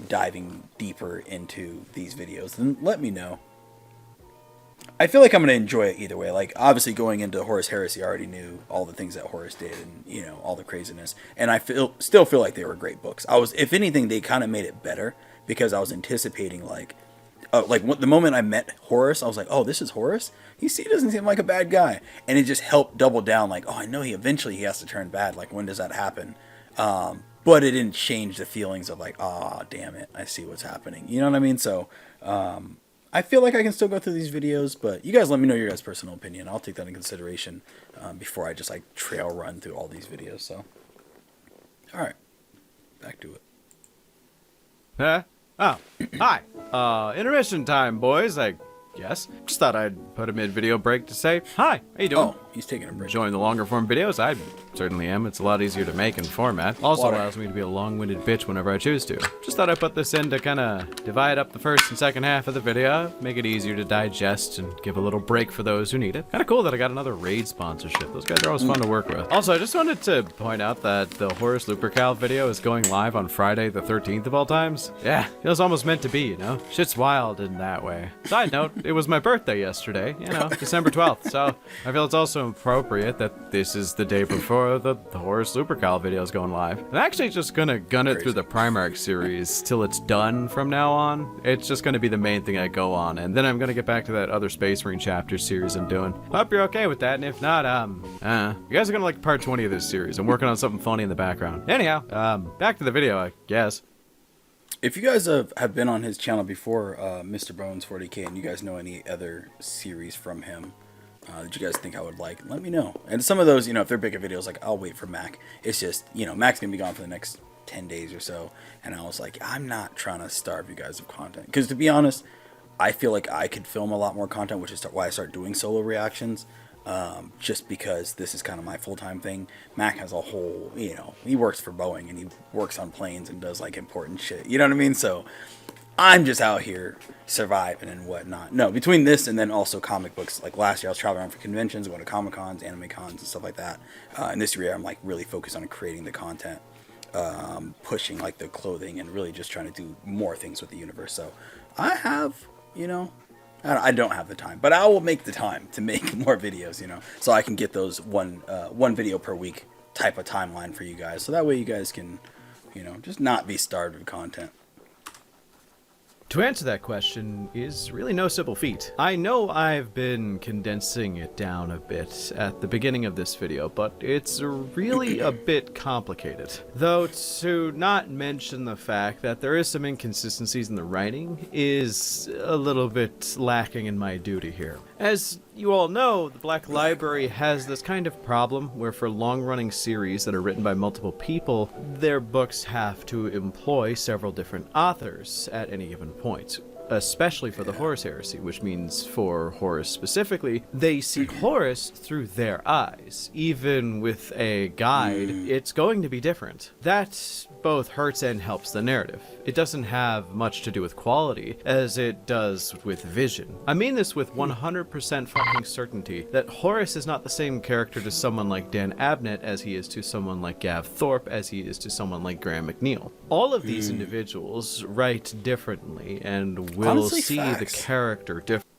diving deeper into these videos, then let me know. I feel like I'm going to enjoy it either way. Like, obviously going into Horus Heresy, I already knew all the things that Horus did and, you know, all the craziness. And I still feel like they were great books. If anything, they kind of made it better because I was anticipating the moment I met Horus, I was like, oh, this is Horus? He doesn't seem like a bad guy. And it just helped double down like, oh, I know he has to turn bad. Like, when does that happen? But it didn't change the feelings of like, ah, oh, damn it, I see what's happening. You know what I mean? So, I feel like I can still go through these videos, but you guys let me know your guys' personal opinion. I'll take that in consideration before I just like trail run through all these videos. So, all right, back to it. Huh? Oh, hi. Intermission time, boys. I guess. Just thought I'd put a mid-video break to say hi. How you doing? Oh, he's taking a break. Enjoying the longer form videos? I certainly am. It's a lot easier to make and format. Also allows me to be a long-winded bitch whenever I choose to. Just thought I'd put this in to kind of divide up the first and second half of the video, make it easier to digest and give a little break for those who need it. Kind of cool that I got another raid sponsorship. Those guys are always fun to work with. Also, I just wanted to point out that the Horus Lupercal video is going live on Friday the 13th of all times. Yeah, feels almost meant to be, you know? Shit's wild in that way. Side note, it was my birthday yesterday, you know, December 12th, so I feel it's also appropriate that this is the day before the Horus Lupercal video is going live. I'm actually just gonna gun it through the Primarchs series till it's done from now on. It's just gonna be the main thing I go on, and then I'm gonna get back to that other Space Marine chapter series I'm doing. Hope you're okay with that, and if not, you guys are gonna like part 20 of this series. I'm working on something funny in the background. Anyhow, back to the video, I guess. If you guys have been on his channel before, Mr. Bones 40k, and you guys know any other series from him that you guys think I would like, let me know. And some of those, you know, if they're bigger videos, like, I'll wait for Mac. It's just, you know, Mac's going to be gone for the next 10 days or so. And I was like, I'm not trying to starve you guys of content. Because to be honest, I feel like I could film a lot more content, which is why I started doing solo reactions. Just because this is kind of my full-time thing. Mac has a whole, you know, he works for Boeing and he works on planes and does like important shit. You know what I mean? So I'm just out here surviving and whatnot. No, between this and then also comic books. Like last year I was traveling around for conventions, going to Comic Cons, anime cons and stuff like that. And this year I'm like really focused on creating the content, pushing like the clothing and really just trying to do more things with the universe. So I have, you know, I don't have the time, but I will make the time to make more videos, you know, so I can get those one video per week type of timeline for you guys. So that way you guys can, you know, just not be starved of content. To answer that question is really no simple feat. I know I've been condensing it down a bit at the beginning of this video, but it's really a bit complicated. Though to not mention the fact that there is some inconsistencies in the writing is a little bit lacking in my duty here. As you all know, the Black Library has this kind of problem where for long-running series that are written by multiple people, their books have to employ several different authors at any given point. Especially for the Horus Heresy, which means for Horus specifically, they see Horus through their eyes. Even with a guide, it's going to be different. That both hurts and helps the narrative. It doesn't have much to do with quality, as it does with vision. I mean this with 100% fucking certainty, that Horus is not the same character to someone like Dan Abnett as he is to someone like Gav Thorpe, as he is to someone like Graham McNeil. All of these individuals write differently, and will Honestly, see facts. the character differently.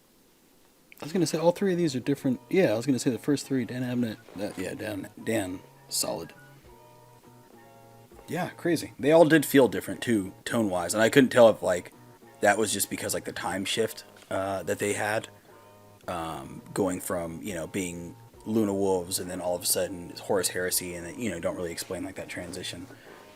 I was going to say all three of these are different. Yeah, I was going to say the first three, Dan Abnett, Dan, solid. Yeah, crazy. They all did feel different too, tone-wise, and I couldn't tell if like that was just because like the time shift that they had, going from, you know, being Luna Wolves, and then all of a sudden it's Horus Heresy, and then, don't really explain like that transition.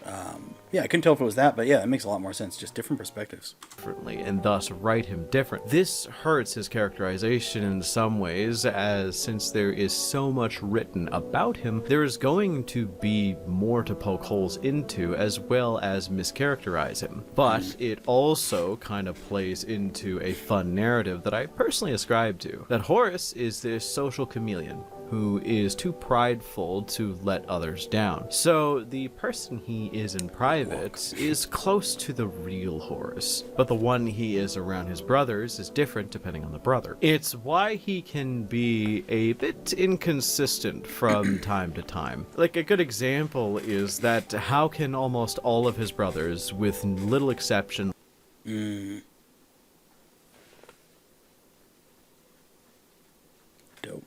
I couldn't tell if it was that, but yeah, it makes a lot more sense. Just different perspectives. Differently, and thus write him different. This hurts his characterization in some ways, as since there is so much written about him, there is going to be more to poke holes into, as well as mischaracterize him. But it also kind of plays into a fun narrative that I personally ascribe to, that Horus is this social chameleon who is too prideful to let others down. So the person he is in private is close to the real Horus, but the one he is around his brothers is different depending on the brother. It's why he can be a bit inconsistent from time to time. Like, a good example is that how can almost all of his brothers, with little exception, Dope.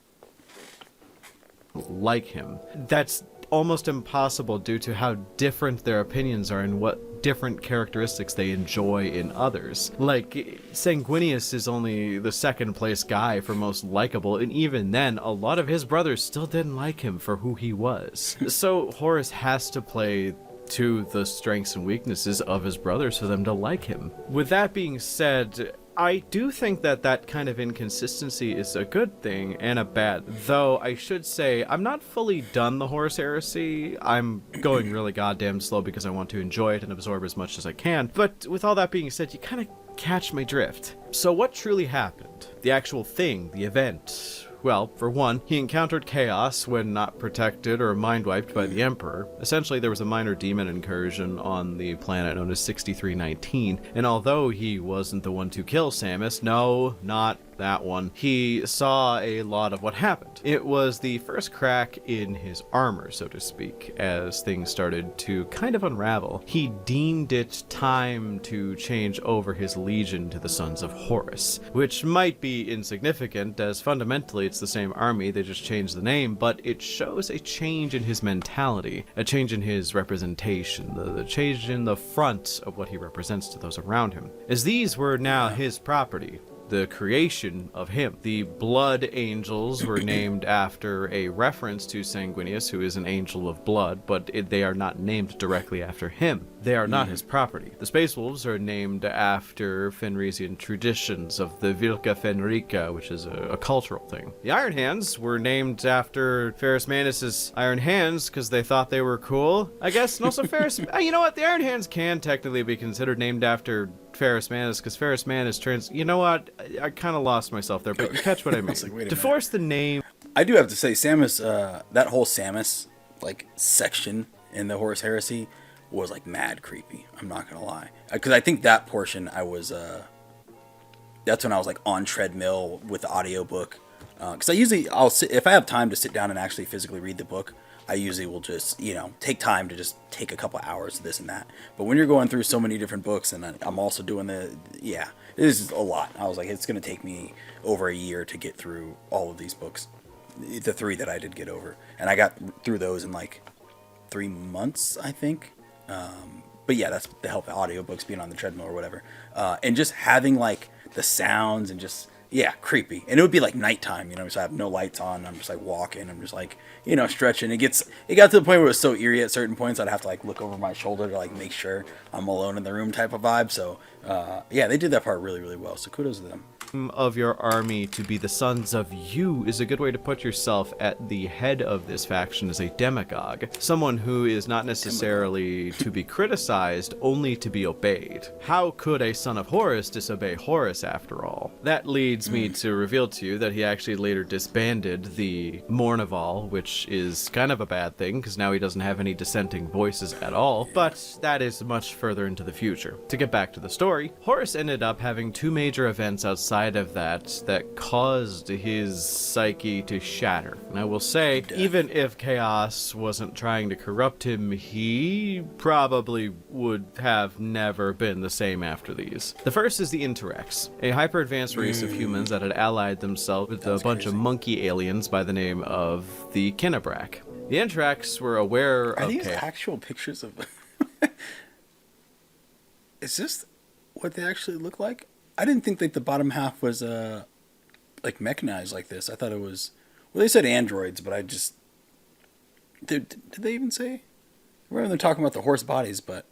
like him? That's almost impossible due to how different their opinions are and what different characteristics they enjoy in others. Like, Sanguinius is only the second place guy for most likable, and even then, a lot of his brothers still didn't like him for who he was. So Horus has to play to the strengths and weaknesses of his brothers for them to like him. With that being said, I do think that that kind of inconsistency is a good thing and a bad, though I should say I'm not fully done the Horus Heresy. I'm going really goddamn slow because I want to enjoy it and absorb as much as I can, but with all that being said, you kind of catch my drift. So what truly happened? The actual thing, the event. Well, for one, he encountered chaos when not protected or mind-wiped by the Emperor. Essentially, there was a minor demon incursion on the planet known as 6319, and although he wasn't the one to kill Samus, no, not that one, he saw a lot of what happened. It was the first crack in his armor, so to speak, as things started to kind of unravel. He deemed it time to change over his legion to the Sons of Horus, which might be insignificant, as fundamentally it's the same army, they just changed the name, but it shows a change in his mentality, a change in his representation, the change in the front of what he represents to those around him, as these were now his property. The creation of him. The blood angels were named after a reference to Sanguinius, who is an angel of blood, but they are not named directly after him. They are not his property. The Space Wolves are named after Fenrisian traditions of the Vilca Fenrica, which is a cultural thing. The Iron Hands were named after Ferrus Manus' Iron Hands because they thought they were cool, I guess. And also Ferrus... you know what? The Iron Hands can technically be considered named after Ferrus Manus, because Ferrus Manus trans... You know what? I kind of lost myself there, but you catch what I mean. Like, to force the name... I do have to say, Samus, that whole Samus, like, section in the Horus Heresy was, like, mad creepy. I'm not going to lie. Because I think that portion I was... that's when I was, like, on treadmill with the audiobook. Because I'll sit... If I have time to sit down and actually physically read the book, I usually will just, take time to just take a couple hours, this and that. But when you're going through so many different books, and I'm also doing it is a lot. I was like, it's going to take me over a year to get through all of these books. The 3 that I did get over. And I got through those in like 3 months, I think. But yeah, that's the help of audiobooks, being on the treadmill or whatever. And just having like the sounds and just... Yeah, creepy. And it would be like nighttime, so I have no lights on. I'm just like walking. I'm just like, stretching. It got to the point where it was so eerie at certain points. I'd have to like look over my shoulder to like make sure I'm alone in the room type of vibe. So, they did that part really, really well. So kudos to them. Of your army to be the sons of you is a good way to put yourself at the head of this faction as a demagogue, someone who is not necessarily to be criticized, only to be obeyed. How could a son of Horus disobey Horus after all? That leads me to reveal to you that he actually later disbanded the Mournival, which is kind of a bad thing because now he doesn't have any dissenting voices at all, but that is much further into the future. To get back to the story, Horus ended up having 2 major events outside of that caused his psyche to shatter. And I will say, even if chaos wasn't trying to corrupt him, he probably would have never been the same after these. The first is the Interrex, a hyper-advanced race of humans that had allied themselves with a bunch of monkey aliens by the name of the Kinnebrak. The Interrex were aware of... Are these actual pictures of... Is this what they actually look like? I didn't think that the bottom half was like mechanized like this. I thought it was Well, they said androids, but I just did they even say? Remember they're talking about the horse bodies, but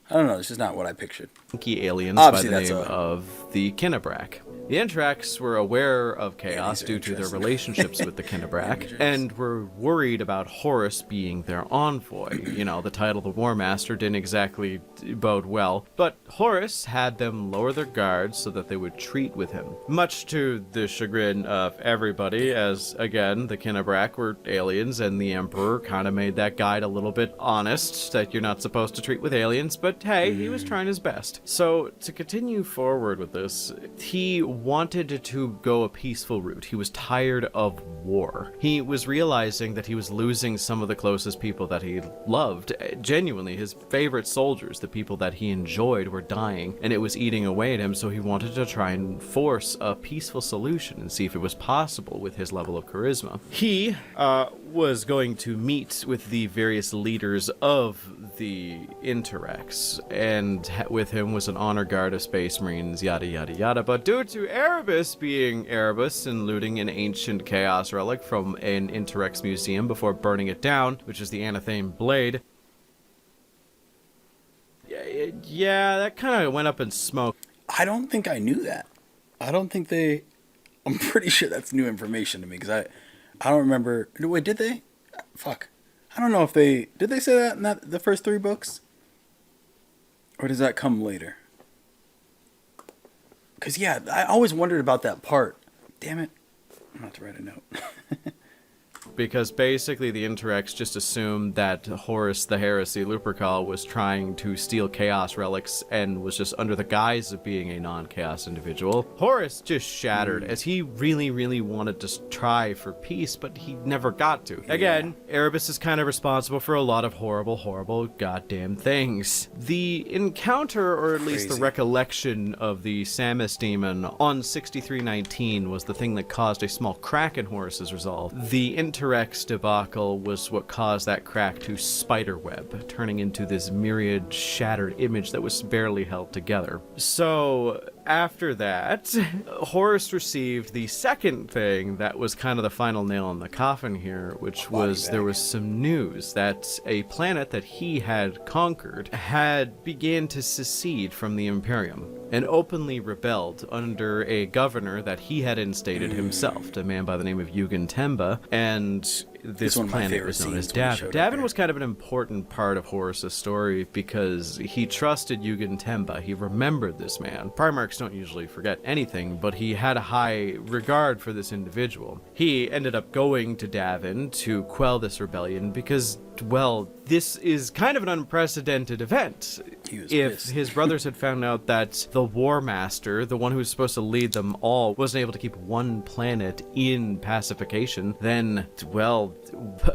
I don't know. It's just not what I pictured. Funky aliens Obviously, by the name of the Kinnebrak. The Interrex were aware of chaos due to their relationships with the Kinnebrak, and were worried about Horus being their envoy. You know, the title of the War Master didn't exactly bode well, but Horus had them lower their guards so that they would treat with him. Much to the chagrin of everybody, as, again, the Kinnebrak were aliens, and the Emperor kind of made that guide a little bit honest, that you're not supposed to treat with aliens, but hey, he was trying his best. So, to continue forward with this, he wanted to go a peaceful route. He was tired of war. He was realizing that he was losing some of the closest people that he loved. Genuinely, his favorite soldiers, the people that he enjoyed, were dying, and it was eating away at him, so he wanted to try and force a peaceful solution and see if it was possible with his level of charisma. He was going to meet with the various leaders of the Interrex, and with him was an honor guard of Space Marines, yada yada yada, but due to Erebus being Erebus and looting an ancient chaos relic from an Interrex museum before burning it down, which is the Anathame Blade, yeah, that kind of went up in smoke. I don't think I knew that. I don't think they... I'm pretty sure that's new information to me, because I don't remember... Wait, did they? Fuck. I don't know if they... Did they say that in the first 3 books? Or does that come later? Because, yeah, I always wondered about that part. Damn it. I'm about to write a note. Because basically the Interrex just assumed that Horus the Heresy Lupercal was trying to steal Chaos relics and was just under the guise of being a non-Chaos individual. Horus just shattered, as he really, really wanted to try for peace, but he never got to. Yeah. Again, Erebus is kind of responsible for a lot of horrible, horrible goddamn things. The encounter, or at least the recollection of the Samus demon on 6319 was the thing that caused a small crack in Horus's resolve. The Interrex debacle was what caused that crack to spiderweb, turning into this myriad shattered image that was barely held together. So after that, Horus received the second thing that was kind of the final nail in the coffin here, which was there was some news that a planet that he had conquered had began to secede from the Imperium and openly rebelled under a governor that he had instated himself, a man by the name of Temba, and this planet was known as Davin. Davin was kind of an important part of Horus's story because he trusted Temba. He remembered this man. Primarchs don't usually forget anything, but he had a high regard for this individual. He ended up going to Davin to quell this rebellion because, well, this is kind of an unprecedented event. If his brothers had found out that the War Master, the one who was supposed to lead them all, wasn't able to keep one planet in pacification, then, well,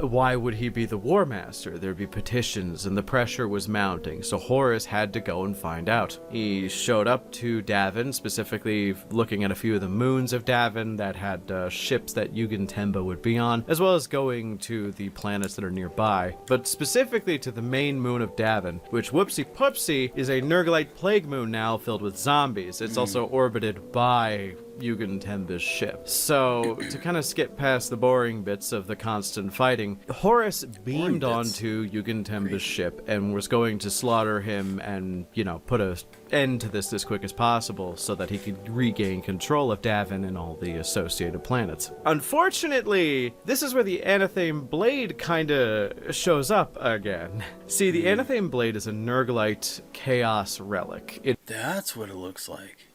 why would he be the War Master? There'd be petitions and the pressure was mounting, so Horus had to go and find out. He showed up to Davin, specifically looking at a few of the moons of Davin that had ships that Temba would be on, as well as going to the planets that are nearby, but specifically to the main moon of Davin, which, whoopsie poopsie, is a Nurglite plague moon now filled with zombies. It's also orbited by Temba's ship. So, to kind of skip past the boring bits of the constant fighting, Horus beamed onto Temba's ship and was going to slaughter him and, put an end to this as quick as possible so that he could regain control of Davin and all the associated planets. Unfortunately, this is where the Anathame Blade kind of shows up again. See, the Anathame Blade is a Nurglite Chaos relic. That's what it looks like.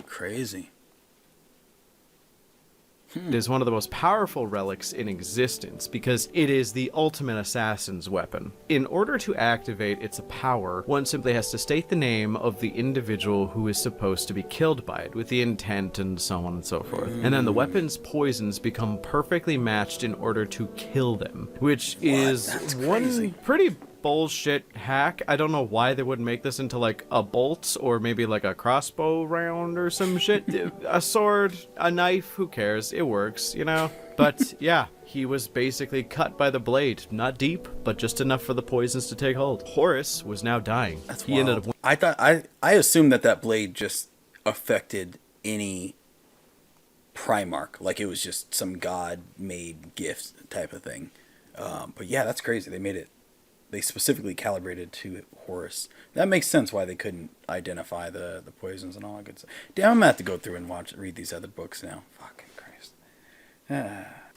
Crazy. It is one of the most powerful relics in existence because it is the ultimate assassin's weapon. In order to activate its power, one simply has to state the name of the individual who is supposed to be killed by it, with the intent and so on and so forth. And then the weapon's poisons become perfectly matched in order to kill them, which is one pretty bullshit hack. I don't know why they wouldn't make this into like a bolt or maybe like a crossbow round or some shit. A sword, a knife, who cares? It works, But yeah, he was basically cut by the blade. Not deep, but just enough for the poisons to take hold. Horus was now dying. That's wild. I assumed that blade just affected any Primarch, like it was just some god-made gift type of thing. But yeah, that's crazy. They specifically calibrated to Horus. That makes sense why they couldn't identify the poisons and all that good stuff. Damn, I'm gonna have to go through and read these other books now. Fucking Christ.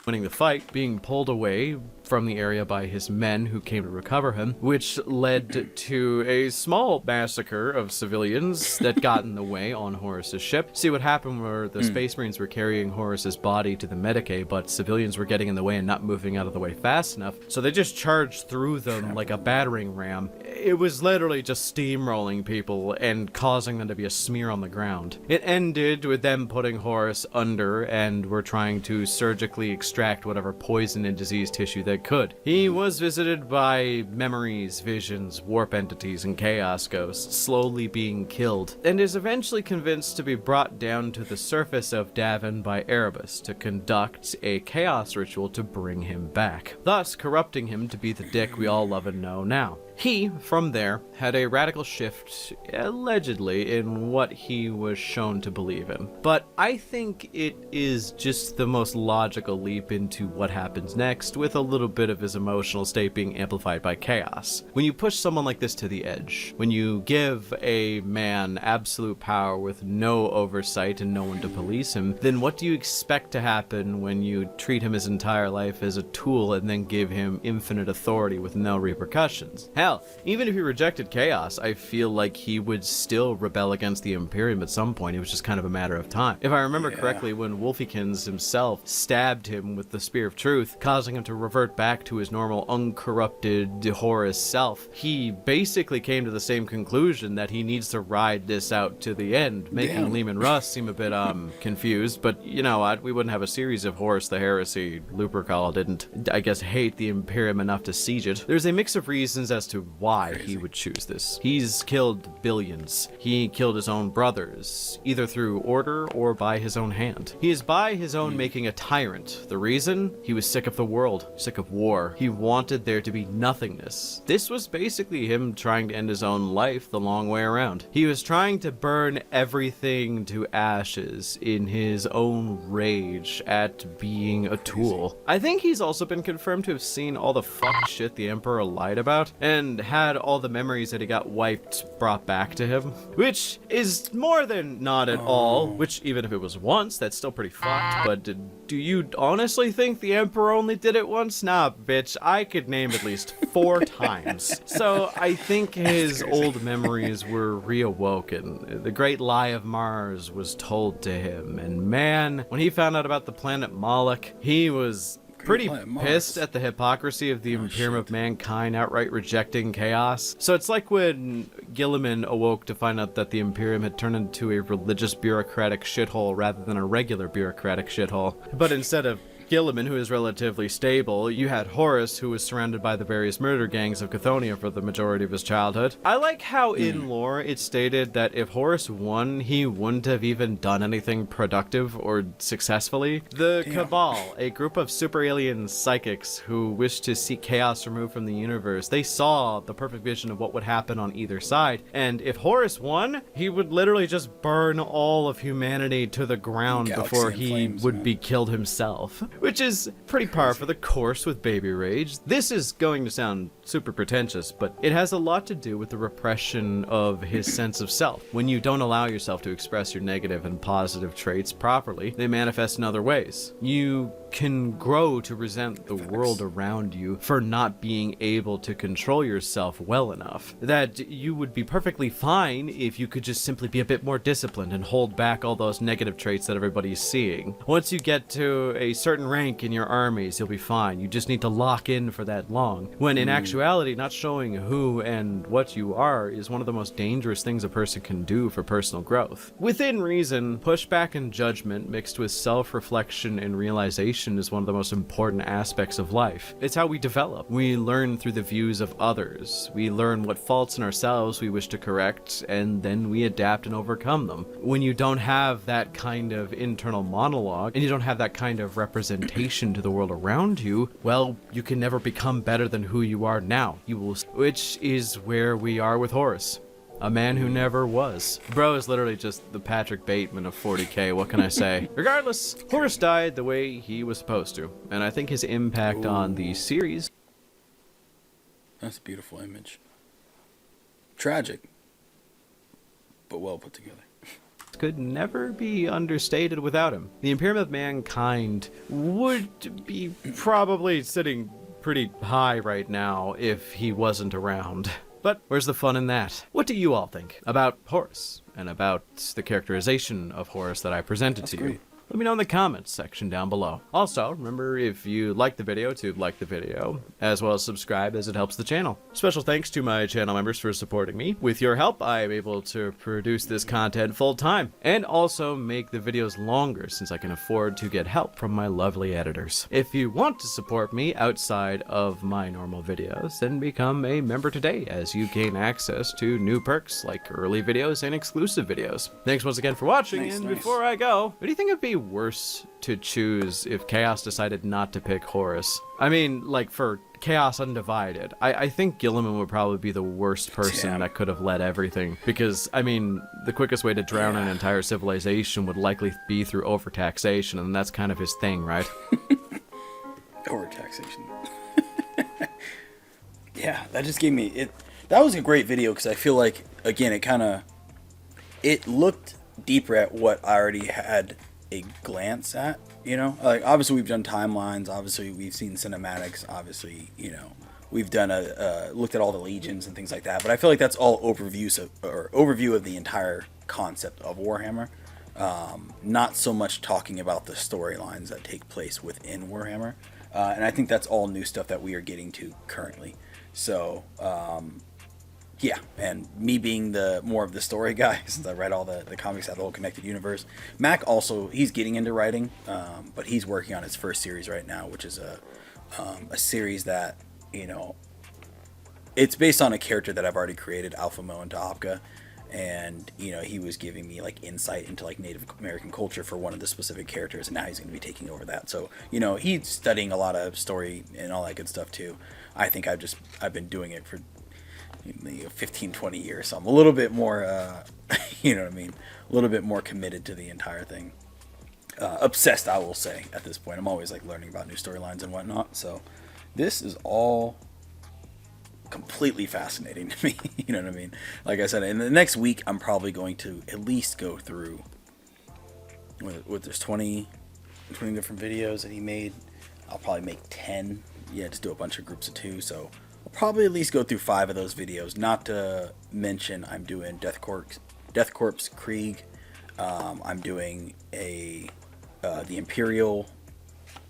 Winning the fight, being pulled away from the area by his men who came to recover him, which led to a small massacre of civilians that got in the way on Horus's ship. See, what happened were the Space Marines were carrying Horus's body to the Medicae, but civilians were getting in the way and not moving out of the way fast enough, so they just charged through them like a battering ram. It was literally just steamrolling people and causing them to be a smear on the ground. It ended with them putting Horus under and were trying to surgically extract whatever poison and disease tissue they could. He was visited by memories, visions, warp entities, and chaos ghosts, slowly being killed, and is eventually convinced to be brought down to the surface of Davin by Erebus to conduct a chaos ritual to bring him back, thus corrupting him to be the dick we all love and know now. He, from there, had a radical shift, allegedly, in what he was shown to believe in. But I think it is just the most logical leap into what happens next, with a little bit of his emotional state being amplified by chaos. When you push someone like this to the edge, when you give a man absolute power with no oversight and no one to police him, then what do you expect to happen when you treat him his entire life as a tool and then give him infinite authority with no repercussions? Hell, even if he rejected chaos, I feel like he would still rebel against the Imperium at some point. It was just kind of a matter of time. If I remember correctly, when Wolfykins himself stabbed him with the Spear of Truth, causing him to revert back to his normal uncorrupted Horus self, he basically came to the same conclusion that he needs to ride this out to the end, making Lehman Russ seem a bit confused. But you know what? We wouldn't have a series if Horus the Heresy Lupercal didn't, I guess, hate the Imperium enough to siege it. There's a mix of reasons as to why he would choose this. He's killed billions. He killed his own brothers, either through order or by his own hand. He is by his own making a tyrant. The reason? He was sick of the world, sick of war. He wanted there to be nothingness. This was basically him trying to end his own life the long way around. He was trying to burn everything to ashes in his own rage at being a tool. I think he's also been confirmed to have seen all the fuck shit the Emperor lied about, and had all the memories that he got wiped brought back to him, which is more than not at all, which even if it was once, that's still pretty fucked. But do you honestly think the Emperor only did it once? Nah, bitch, I could name at least 4 times. So I think his old memories were reawoken. The great lie of Mars was told to him, and man, when he found out about the planet Moloch, he was pretty pissed at the hypocrisy of the Imperium of Mankind outright rejecting chaos. So it's like when Gilliman awoke to find out that the Imperium had turned into a religious bureaucratic shithole rather than a regular bureaucratic shithole. But instead of Gilliman, who is relatively stable, you had Horus, who was surrounded by the various murder gangs of Chthonia for the majority of his childhood. I like how in lore it's stated that if Horus won, he wouldn't have even done anything productive or successfully. The Cabal, a group of super alien psychics who wished to see chaos removed from the universe, they saw the perfect vision of what would happen on either side, and if Horus won, he would literally just burn all of humanity to the ground before he would be killed himself. Which is pretty par for the course with Baby Rage. This is going to sound super pretentious, but it has a lot to do with the repression of his sense of self. When you don't allow yourself to express your negative and positive traits properly, they manifest in other ways. You can grow to resent the world around you for not being able to control yourself well enough. That you would be perfectly fine if you could just simply be a bit more disciplined and hold back all those negative traits that everybody's seeing. Once you get to a certain rank in your armies, you'll be fine. You just need to lock in for that long. When in actuality, not showing who and what you are is one of the most dangerous things a person can do for personal growth. Within reason, pushback and judgment mixed with self-reflection and realization is one of the most important aspects of life. It's how we develop. We learn through the views of others. We learn what faults in ourselves we wish to correct, and then we adapt and overcome them. When you don't have that kind of internal monologue, and you don't have that kind of representation to the world around you, well, you can never become better than who you are now. You will, which is where we are with Horus. A man who never was. Bro is literally just the Patrick Bateman of 40k, what can I say? Regardless, Horus died the way he was supposed to, and I think his impact on the series... That's a beautiful image. Tragic, but well put together. Could never be understated without him. The Imperium of Mankind would be probably sitting pretty high right now if he wasn't around. But where's the fun in that? What do you all think about Horus and about the characterization of Horus that I presented to you? Let me know in the comments section down below. Also, remember if you like the video to like the video, as well as subscribe as it helps the channel. Special thanks to my channel members for supporting me. With your help, I am able to produce this content full time, and also make the videos longer since I can afford to get help from my lovely editors. If you want to support me outside of my normal videos, then become a member today as you gain access to new perks like early videos and exclusive videos. Thanks once again for watching, and before I go, what do you think it'd be worse to choose if Chaos decided not to pick Horus? I mean, like, for Chaos Undivided, I think Gilliman would probably be the worst person that could have led everything, because, I mean, the quickest way to drown an entire civilization would likely be through overtaxation, and that's kind of his thing, right? Overtaxation. Yeah, that just gave me it. That was a great video because I feel like, again, it looked deeper at what I already had a glance at, you know. Like, obviously we've done timelines, obviously we've seen cinematics, obviously, you know, we've done looked at all the legions and things like that, but I feel like that's all overview of the entire concept of Warhammer, not so much talking about the storylines that take place within Warhammer, and I think that's all new stuff that we are getting to currently. So yeah, and me being the more of the story guy, since I read all the comics at the whole connected universe. Mac also, he's getting into writing, but he's working on his first series right now, which is a series that, you know, it's based on a character that I've already created, Alpha Mo and Ta'apka, and, you know, he was giving me like insight into like Native American culture for one of the specific characters, and now he's going to be taking over that. So, you know, he's studying a lot of story and all that good stuff too. I think I've been doing it for 15-20 years, so I'm a little bit more you know what I mean, a little bit more committed to the entire thing, obsessed, I will say. At this point I'm always like learning about new storylines and whatnot, so this is all completely fascinating to me. You know what I mean? Like I said, in the next week I'm probably going to at least go through what there's 20 different videos that he made. I'll probably make 10, just do a bunch of groups of 2, so I'll probably at least go through 5 of those videos. Not to mention, I'm doing Death Corps Krieg. I'm doing the Imperial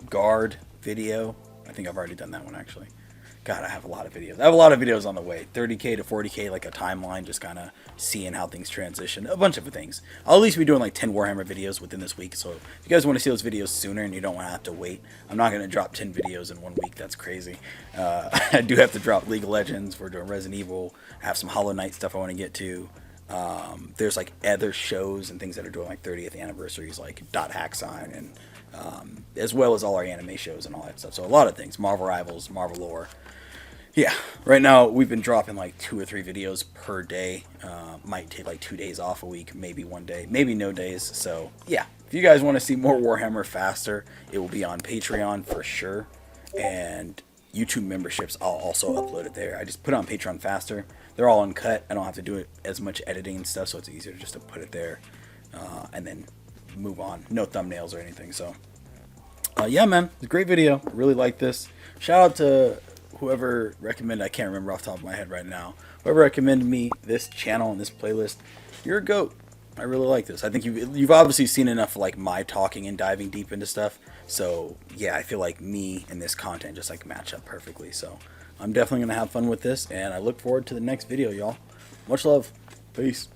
Guard video. I think I've already done that one, actually. God, I have a lot of videos. I have a lot of videos on the way. 30k to 40k, like a timeline, just kind of seeing how things transition. A bunch of things. I'll at least be doing like 10 Warhammer videos within this week. So if you guys want to see those videos sooner and you don't want to have to wait, I'm not going to drop 10 videos in 1 week. That's crazy. I do have to drop League of Legends. We're doing Resident Evil. I have some Hollow Knight stuff I want to get to. There's like other shows and things that are doing like 30th anniversaries, like Hack Sign, and as well as all our anime shows and all that stuff. So a lot of things. Marvel Rivals, Marvel Lore. Yeah, right now we've been dropping like 2 or 3 videos per day. Might take like 2 days off a week, maybe 1 day, maybe no days. So yeah, if you guys want to see more Warhammer faster, it will be on Patreon for sure. And YouTube memberships, I'll also upload it there. I just put it on Patreon faster. They're all uncut. I don't have to do it as much editing and stuff, so it's easier just to put it there and then move on. No thumbnails or anything. So yeah, man, it's a great video. I really like this. Shout out to whoever recommended, I can't remember off the top of my head right now, whoever recommended me this channel and this playlist. You're a goat. I really like this. I think you've obviously seen enough of like my talking and diving deep into stuff. So yeah, I feel like me and this content just like match up perfectly. So I'm definitely gonna have fun with this, and I look forward to the next video, y'all. Much love. Peace.